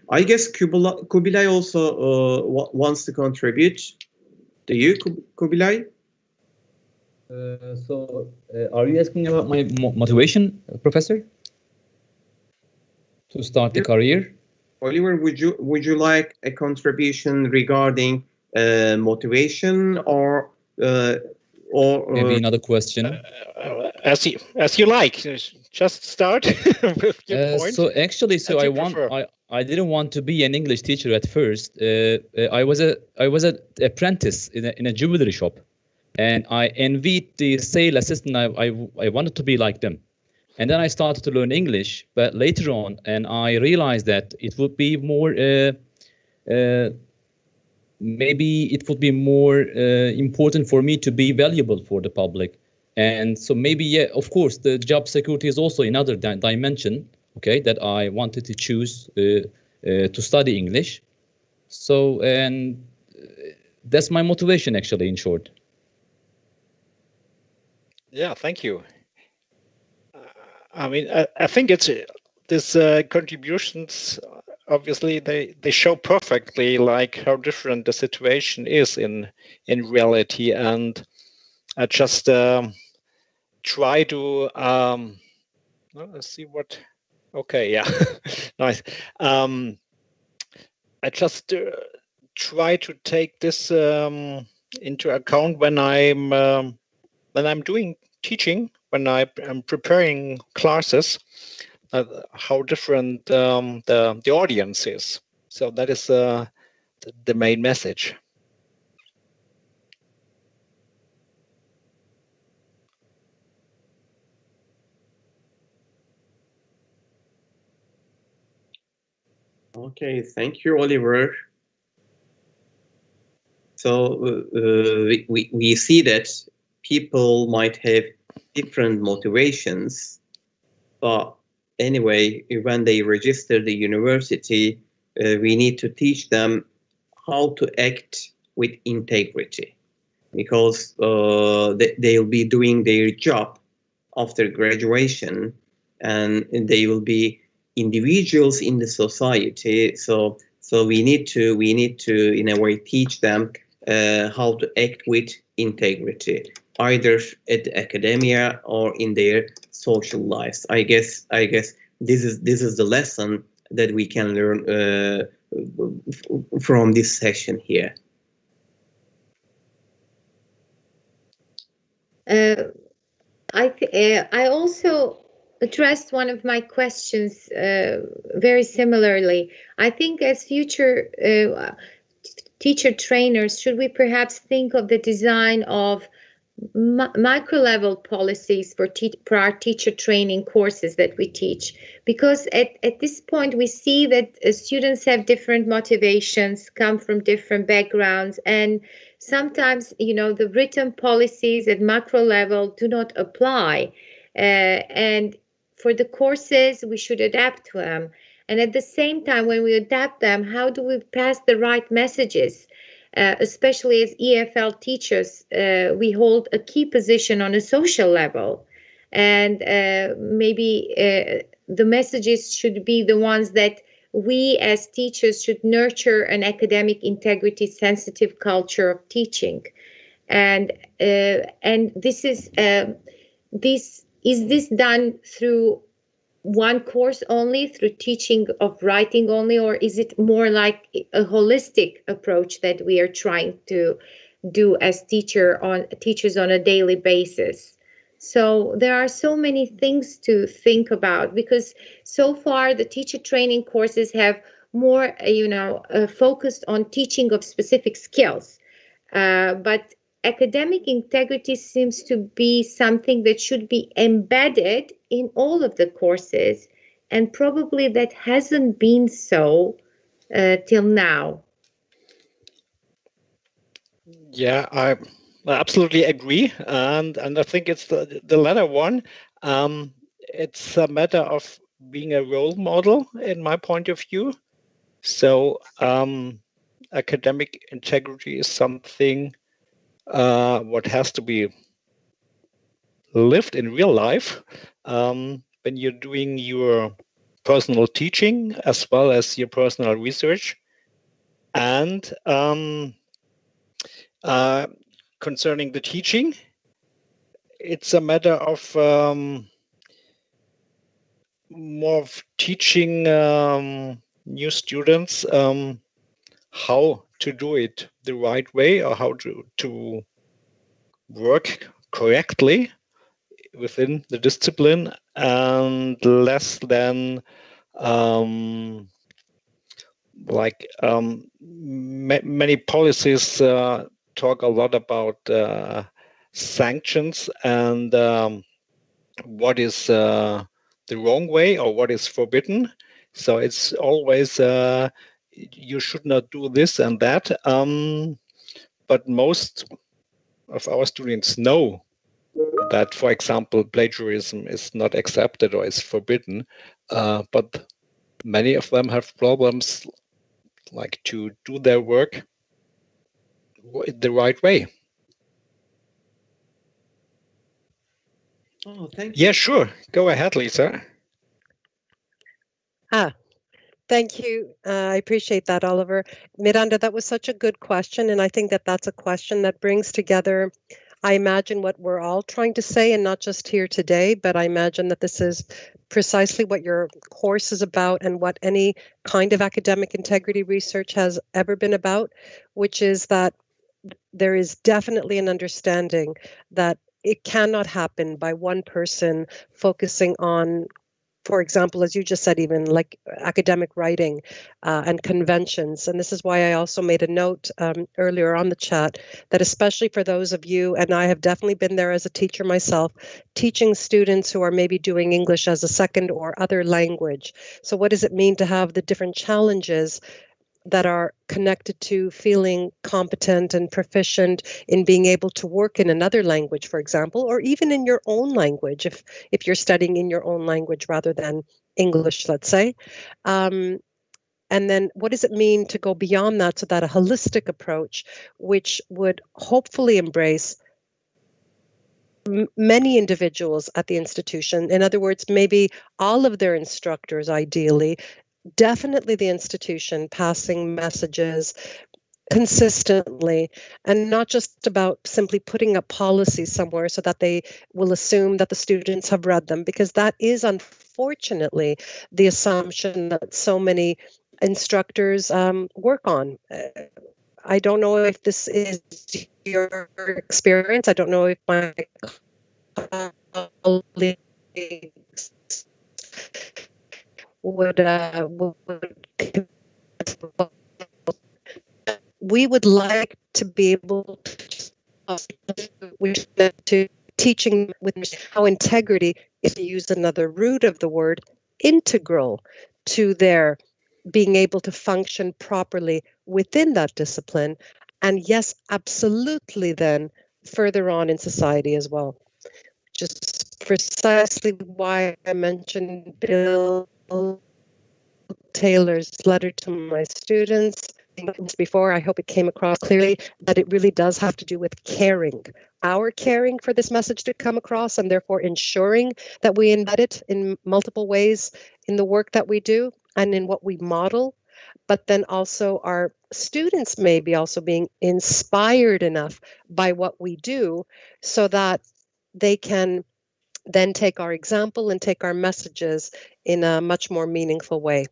I guess Kubilay also wants to contribute. Do you, Kubilay? Are you asking about my motivation, Professor, to start the career? Oliver, would you like a contribution regarding motivation or maybe another question? As you like. Just start with your point. So actually, I didn't want to be an English teacher at first. I was an apprentice in a jewelry shop, and I envied the sales assistant. I wanted to be like them. And then I started to learn English, but later on, and I realized that it would be more, maybe it would be more important for me to be valuable for the public. And so maybe, yeah, of course, the job security is also another dimension, okay, that I wanted to choose to study English. So, and that's my motivation, actually, in short. Yeah, thank you. I mean, I think it's this contributions. Obviously, they show perfectly like how different the situation is in reality, and I just try to let's see what. Okay, yeah, nice. I just try to take this into account when I'm doing teaching. When I'm preparing classes, how different the audience is. So that is the main message. Okay, thank you, Oliver. So we see that people might have different motivations, but anyway, when they register the university, we need to teach them how to act with integrity, because they'll be doing their job after graduation, and they will be individuals in the society. So we need to in a way teach them how to act with integrity, either at academia or in their social lives. I guess this is the lesson that we can learn from this session here. I also addressed one of my questions very similarly. I think as future teacher trainers, should we perhaps think of the design of micro level policies for our teacher training courses that we teach, because at this point we see that students have different motivations, come from different backgrounds, and sometimes the written policies at macro level do not apply, and for the courses we should adapt to them. And at the same time, when we adapt them, how do we pass the right messages? Especially as EFL teachers, we hold a key position on a social level. And maybe the messages should be the ones that we as teachers should nurture an academic integrity sensitive culture of teaching. And this is this done through one course only, through teaching of writing only, or is it more like a holistic approach that we are trying to do as teachers on a daily basis? So there are so many things to think about, because so far the teacher training courses have more focused on teaching of specific skills, but academic integrity seems to be something that should be embedded in all of the courses, and probably that hasn't been so till now. Yeah, I absolutely agree, and I think it's the latter one. It's a matter of being a role model, in my point of view. So academic integrity is something what has to be lived in real life when you're doing your personal teaching as well as your personal research. And concerning the teaching, it's a matter of more of teaching new students how to do it the right way, or how to work correctly within the discipline, and less than many policies talk a lot about sanctions and what is the wrong way or what is forbidden. So it's always you should not do this and that. But most of our students know that, for example, plagiarism is not accepted or is forbidden, but many of them have problems like to do their work the right way. Oh, thank you. Yeah, sure. Go ahead, Litsa. Thank you. I appreciate that, Oliver. Miranda, that was such a good question. And I think that that's a question that brings together, I imagine, what we're all trying to say, and not just here today, but I imagine that this is precisely what your course is about and what any kind of academic integrity research has ever been about, which is that there is definitely an understanding that it cannot happen by one person focusing on, for example, as you just said, even like academic writing and conventions. And this is why I also made a note earlier on the chat that especially for those of you, and I have definitely been there as a teacher myself, teaching students who are maybe doing English as a second or other language. So what does it mean to have the different challenges that are connected to feeling competent and proficient in being able to work in another language, for example, or even in your own language, if you're studying in your own language rather than English, let's say. And then what does it mean to go beyond that, so that a holistic approach, which would hopefully embrace many individuals at the institution, in other words, maybe all of their instructors ideally, definitely the institution passing messages consistently, and not just about simply putting up policies somewhere so that they will assume that the students have read them, because that is unfortunately the assumption that so many instructors work on. I don't know if this is your experience. I don't know if my colleagues we would like to be able to which led to teaching with how integrity is, to use another root of the word, integral to their being able to function properly within that discipline. And yes, absolutely then further on in society as well. Just precisely why I mentioned Bill Taylor's letter to my students before. I hope it came across clearly that it really does have to do with caring, our caring for this message to come across, and therefore ensuring that we embed it in multiple ways in the work that we do and in what we model. But then also our students may be also being inspired enough by what we do so that they can then take our example and take our messages in a much more meaningful way.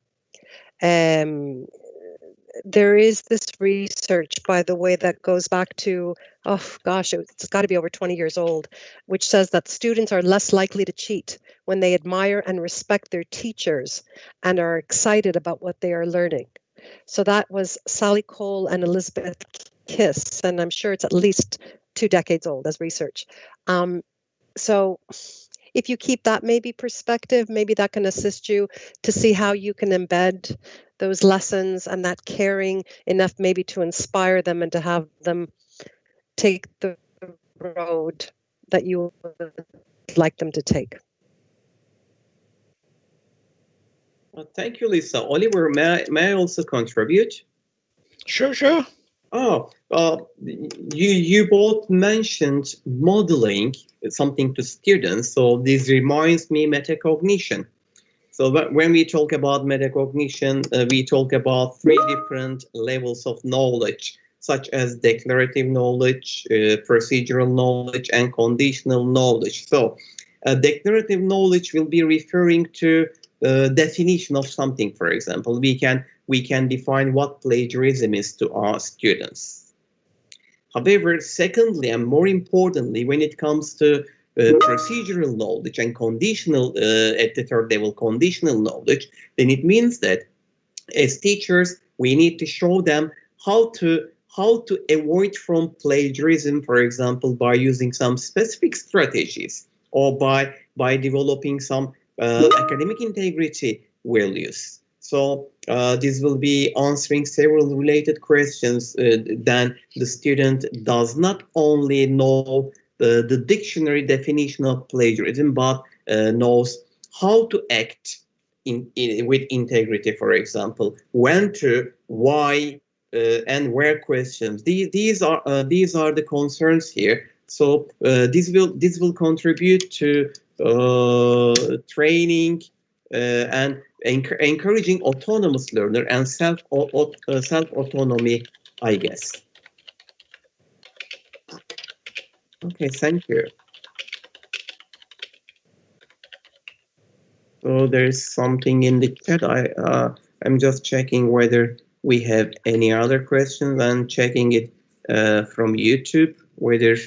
There is this research, by the way, that goes back to, oh gosh, it's got to be over 20 years old, which says that students are less likely to cheat when they admire and respect their teachers and are excited about what they are learning. So that was Sally Cole and Elizabeth Kiss, and I'm sure it's at least 2 decades old as research. So if you keep that maybe perspective, maybe that can assist you to see how you can embed those lessons and that caring enough maybe to inspire them and to have them take the road that you would like them to take. Well, thank you, Litsa. Oliver, may I also contribute? Sure. Oh, you both mentioned modeling something to students, so this reminds me metacognition. So when we talk about metacognition, we talk about 3 different levels of knowledge, such as declarative knowledge, procedural knowledge, and conditional knowledge. So declarative knowledge will be referring to definition of something. For example, we can define what plagiarism is to our students. However, secondly, and more importantly, when it comes to procedural knowledge and conditional, at the 3rd level, conditional knowledge, then it means that as teachers, we need to show them how to avoid from plagiarism, for example, by using some specific strategies or by developing some academic integrity values. So this will be answering several related questions. Then the student does not only know the dictionary definition of plagiarism, but knows how to act with integrity, for example, when to, why, and where questions. These are the concerns here. So this will contribute to training and encouraging autonomous learner and self autonomy, I guess. Okay, thank you. So there's something in the chat. I'm just checking whether we have any other questions. I'm checking it from YouTube, whether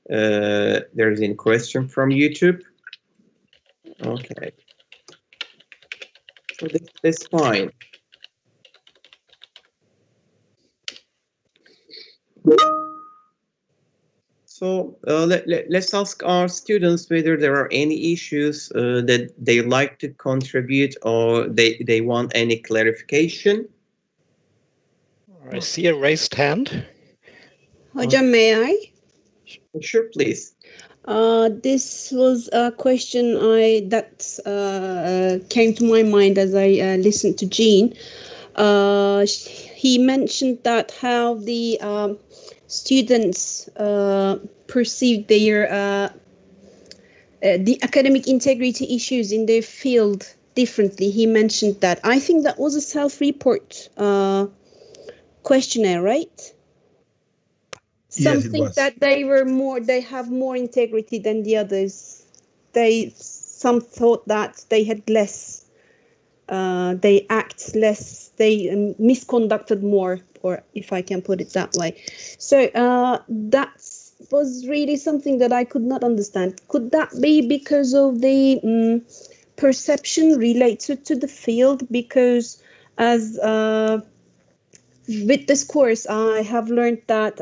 there's any question from YouTube. Okay. So that's fine. So let's ask our students whether there are any issues that they like to contribute or they want any clarification. I see a raised hand. Hocam, may I? Sure, please. This was a question that came to my mind as I listened to Jean. He mentioned that how the students perceive their the academic integrity issues in their field differently. He mentioned that. I think that was a self-report questionnaire, right? Something yes, that they have more integrity than the others. Some thought that they had less, they act less, they misconducted more, or if I can put it that way. So that was really something that I could not understand. Could that be because of the perception related to the field? Because as with this course, I have learned that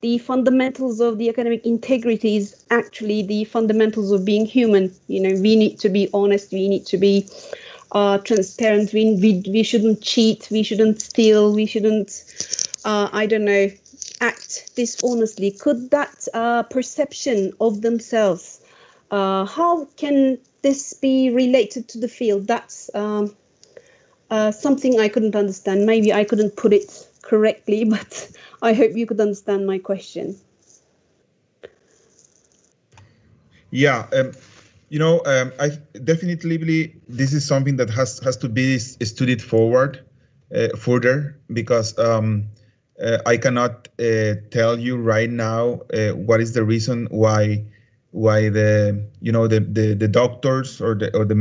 the fundamentals of the academic integrity is actually the fundamentals of being human. You know, we need to be honest, we need to be transparent, we shouldn't cheat, we shouldn't steal, we shouldn't, I don't know, act dishonestly. Could that perception of themselves, how can this be related to the field? That's something I couldn't understand. Maybe I couldn't put it correctly, but I hope you could understand my question. Yeah, I definitely believe this is something that has to be studied further, because I cannot tell you right now what is the reason why the doctors or the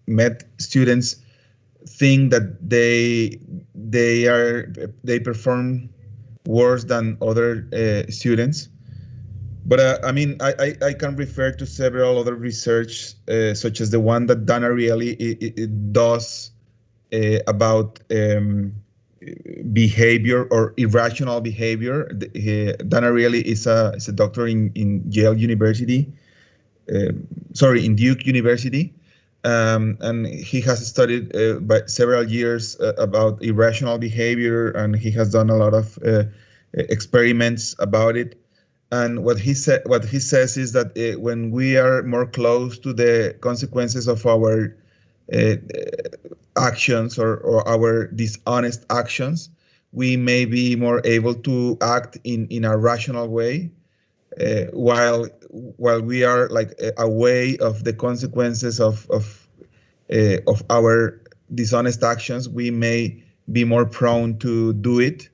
med students think that they perform worse than other students. But I mean, I can refer to several other research, such as the one that Honorary does about behavior or irrational behavior. Honorary is a doctor in Yale University, in Duke University. And he has studied by several years about irrational behavior, and he has done a lot of experiments about it. And what he says is that when we are more close to the consequences of our actions or our dishonest actions, we may be more able to act in a rational way, while we are like away of the consequences of our dishonest actions, we may be more prone to do it.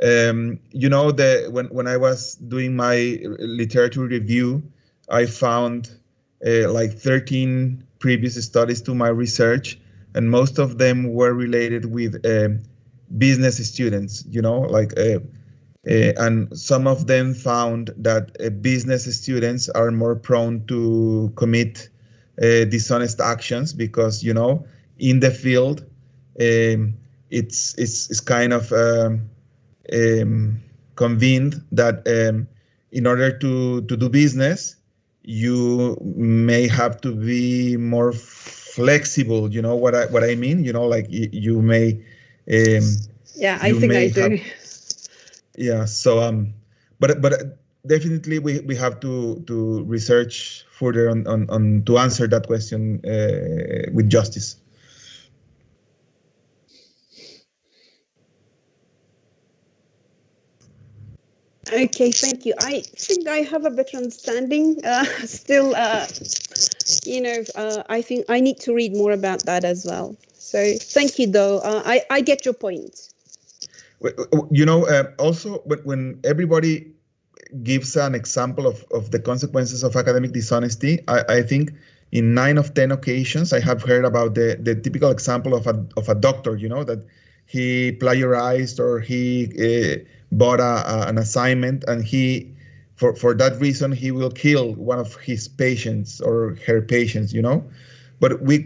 When I was doing my literature review, I found like 13 previous studies to my research, and most of them were related with business students, and some of them found that business students are more prone to commit dishonest actions because, in the field, it's kind of convened that in order to do business, you may have to be more flexible. You know what I mean? Like you may. Yeah, I think I do. Yeah. So but definitely we have to research further on to answer that question with justice. Okay, thank you. I think I have a better understanding. Still, I think I need to read more about that as well. So thank you, though. I get your point. Also, when everybody gives an example of the consequences of academic dishonesty, I think in 9 of 10 occasions I have heard about the typical example of a doctor, that he plagiarized or he bought an assignment, and he for that reason he will kill one of his patients or her patients, But we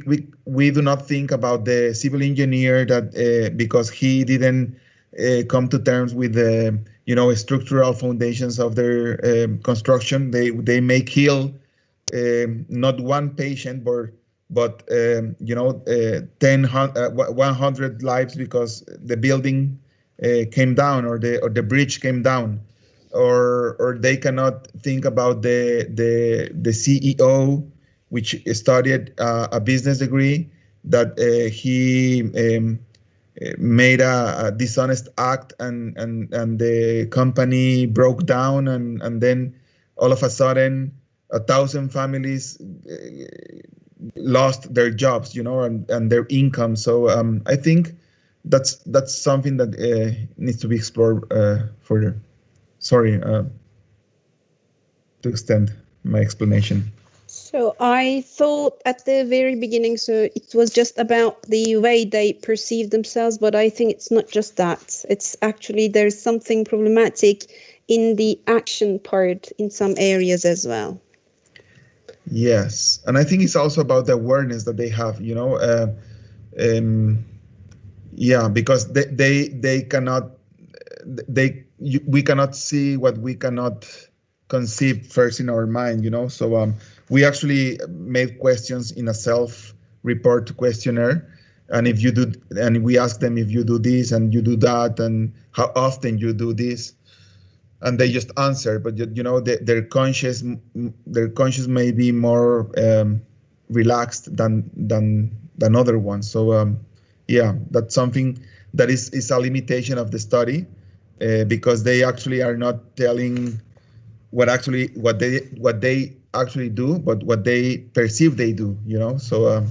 do not think about the civil engineer that because he didn't come to terms with the structural foundations of their construction, they may kill not one patient but 100 lives because the building came down or the bridge came down, or they cannot think about the CEO, which studied a business degree, that he made a dishonest act and the company broke down, and then all of a sudden 1,000 families lost their jobs, and their income. So I think that's something that needs to be explored further. Sorry to extend my explanation. So I thought at the very beginning, so it was just about the way they perceive themselves, but I think it's not just that. It's actually there's something problematic in the action part in some areas as well. Yes, and I think it's also about the awareness that they have, because they cannot, they we cannot see what we cannot conceive first in our mind, So we actually made questions in a self-report questionnaire, and we ask them if you do this and you do that and how often you do this, and they just answer. But their conscious may be more relaxed than other ones. So yeah, that's something that is a limitation of the study, because they actually are not telling what they actually do, but what they perceive they do. So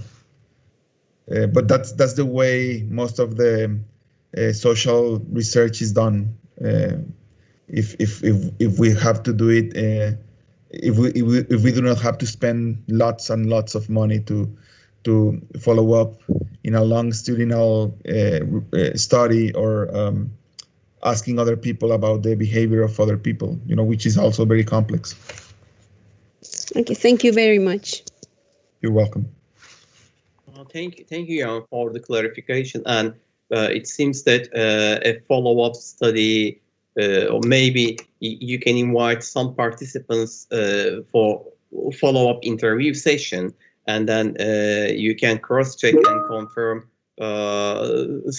but that's the way most of the social research is done. If we have to do it, if we do not have to spend lots and lots of money to follow up in a longitudinal study, or asking other people about the behavior of other people, which is also very complex. Okay, thank you very much. You're welcome. Thank you, Jan, for the clarification. And it seems that a follow-up study, or maybe you can invite some participants for follow-up interview session, and then you can cross-check and confirm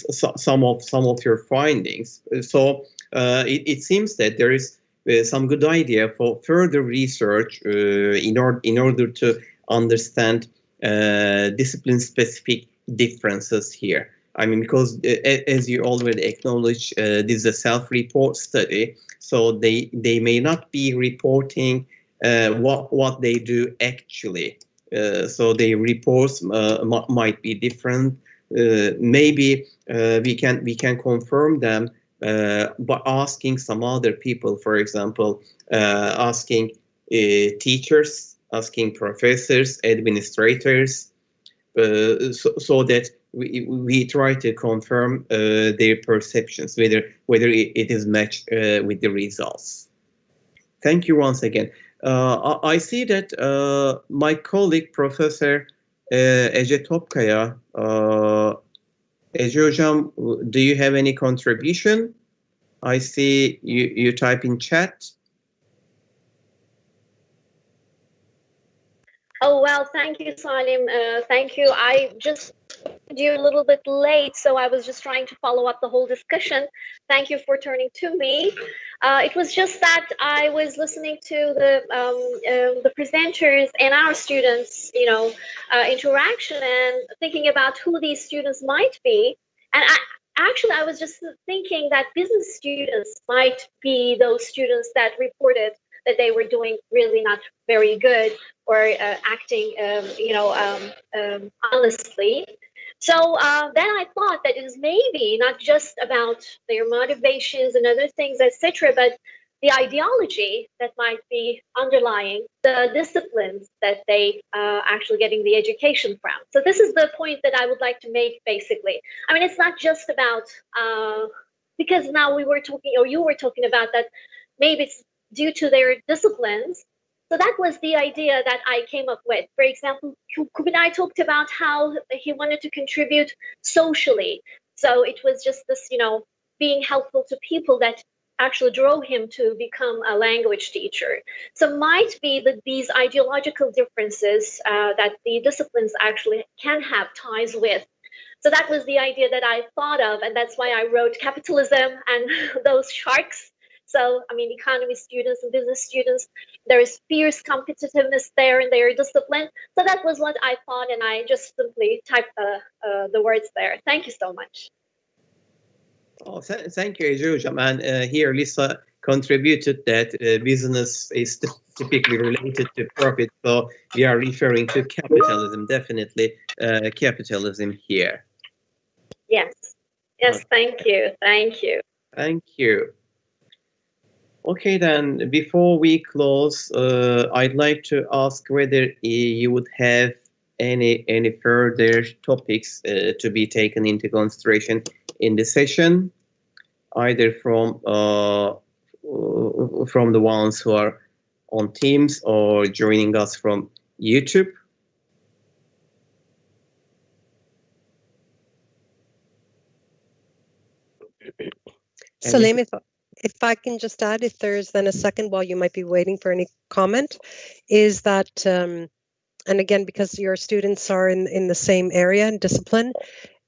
some of your findings. So it seems that there is some good idea for further research in order to understand discipline-specific differences here. I mean, because as you already acknowledged, this is a self-report study, so they may not be reporting what they do actually. So their reports might be different. Maybe we can confirm them by asking some other people, for example, asking teachers, asking professors, administrators, so that we try to confirm their perceptions, whether it is matched with the results. Thank you once again. I see that my colleague, Professor Ece Topkaya, Ece Hocam, do you have any contribution? I see you type in chat. Oh, well, thank you, Salim. Thank you. I just you a little bit late, so I was just trying to follow up the whole discussion. Thank you for turning to me. It was just that I was listening to the presenters and our students, interaction, and thinking about who these students might be. And I was just thinking that business students might be those students that reported that they were doing really not very good, or acting, honestly. So then I thought that it is maybe not just about their motivations and other things, etc., but the ideology that might be underlying the disciplines that they actually getting the education from. So this is the point that I would like to make, basically. I mean, it's not just about, because now we were talking, or you were talking about that maybe it's due to their disciplines. So that was the idea that I came up with. For example, Kubilay talked about how he wanted to contribute socially. So it was just this, being helpful to people that actually drove him to become a language teacher. So might be that these ideological differences that the disciplines actually can have ties with. So that was the idea that I thought of, and that's why I wrote capitalism and those sharks. So, I mean, economy students and business students, there is fierce competitiveness there in their discipline. So that was what I thought, and I just simply typed the words there. Thank you so much. Oh, thank you, Ece Hocam. And here Litsa contributed that business is typically related to profit. So we are referring to capitalism, definitely capitalism here. Yes. Yes, thank you. Thank you. Thank you. Okay, then, before we close, I'd like to ask whether you would have any further topics to be taken into consideration in the session, either from the ones who are on Teams or joining us from YouTube. Salim, if I can just add, if there's then a second while you might be waiting for any comment, is that, and again, because your students are in the same area and discipline,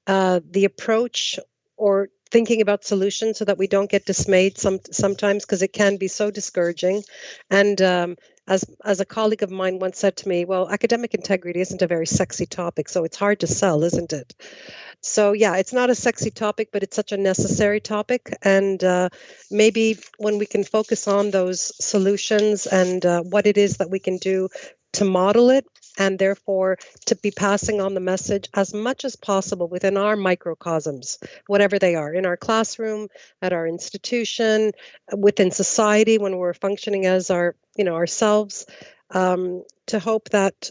the approach or thinking about solutions so that we don't get dismayed sometimes, because it can be so discouraging. And as a colleague of mine once said to me, well, academic integrity isn't a very sexy topic, so it's hard to sell, isn't it? So yeah, it's not a sexy topic, but it's such a necessary topic. And maybe when we can focus on those solutions and what it is that we can do to model it, and therefore to be passing on the message as much as possible within our microcosms, whatever they are, in our classroom, at our institution, within society, when we're functioning as ourselves, to hope that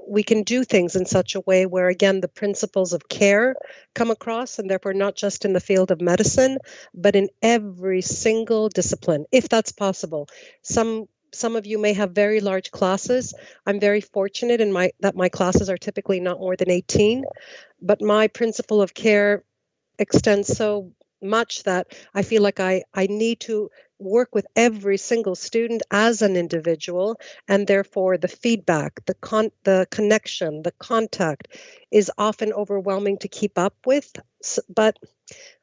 we can do things in such a way where, again, the principles of care come across, and therefore not just in the field of medicine, but in every single discipline, if that's possible. Some of you may have very large classes. I'm very fortunate that my classes are typically not more than 18, but my principle of care extends so much that I feel like I need to work with every single student as an individual, and therefore the feedback, the connection, the contact is often overwhelming to keep up with. But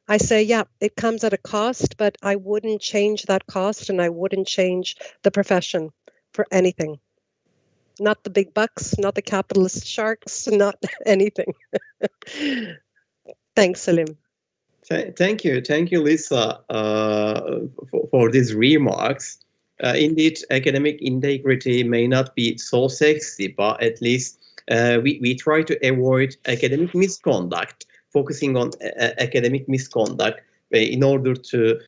I say, yeah, it comes at a cost, but I wouldn't change that cost, and I wouldn't change the profession for anything. Not the big bucks, not the capitalist sharks, not anything. Thanks, Salim. Thank you, Litsa, for these remarks. Indeed, academic integrity may not be so sexy, but at least we try to avoid academic misconduct, focusing on academic misconduct in order to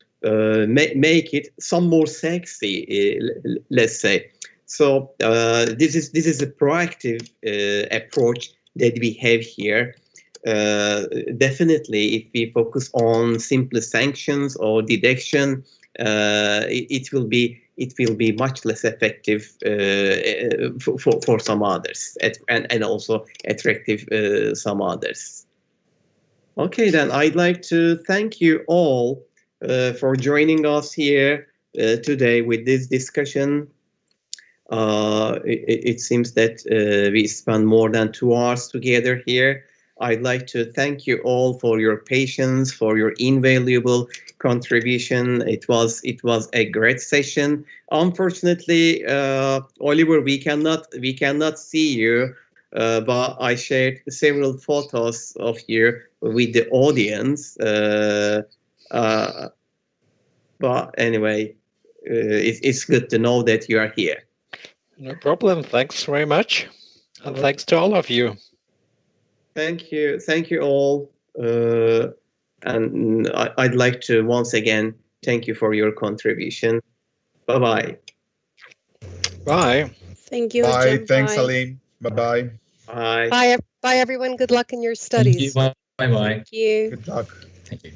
make it some more sexy, let's say. So this is a proactive approach that we have here. Definitely, if we focus on simple sanctions or deduction, it will be much less effective for some others, and also attractive some others. Okay, then I'd like to thank you all for joining us here today with this discussion. It seems that we spent more than 2 hours together here. I'd like to thank you all for your patience, for your invaluable contribution. It was a great session. Unfortunately, Oliver, we cannot see you, but I shared several photos of you with the audience. But anyway, it's good to know that you are here. No problem. Thanks very much, and thanks to all of you. Thank you all, and I'd like to once again thank you for your contribution. Bye-bye. Bye. Thank you. Bye. Jim. Thanks, Bye. Salim. Bye-bye. Bye. Bye, everyone. Good luck in your studies. Thank you. Bye-bye. Thank you. Good luck. Thank you.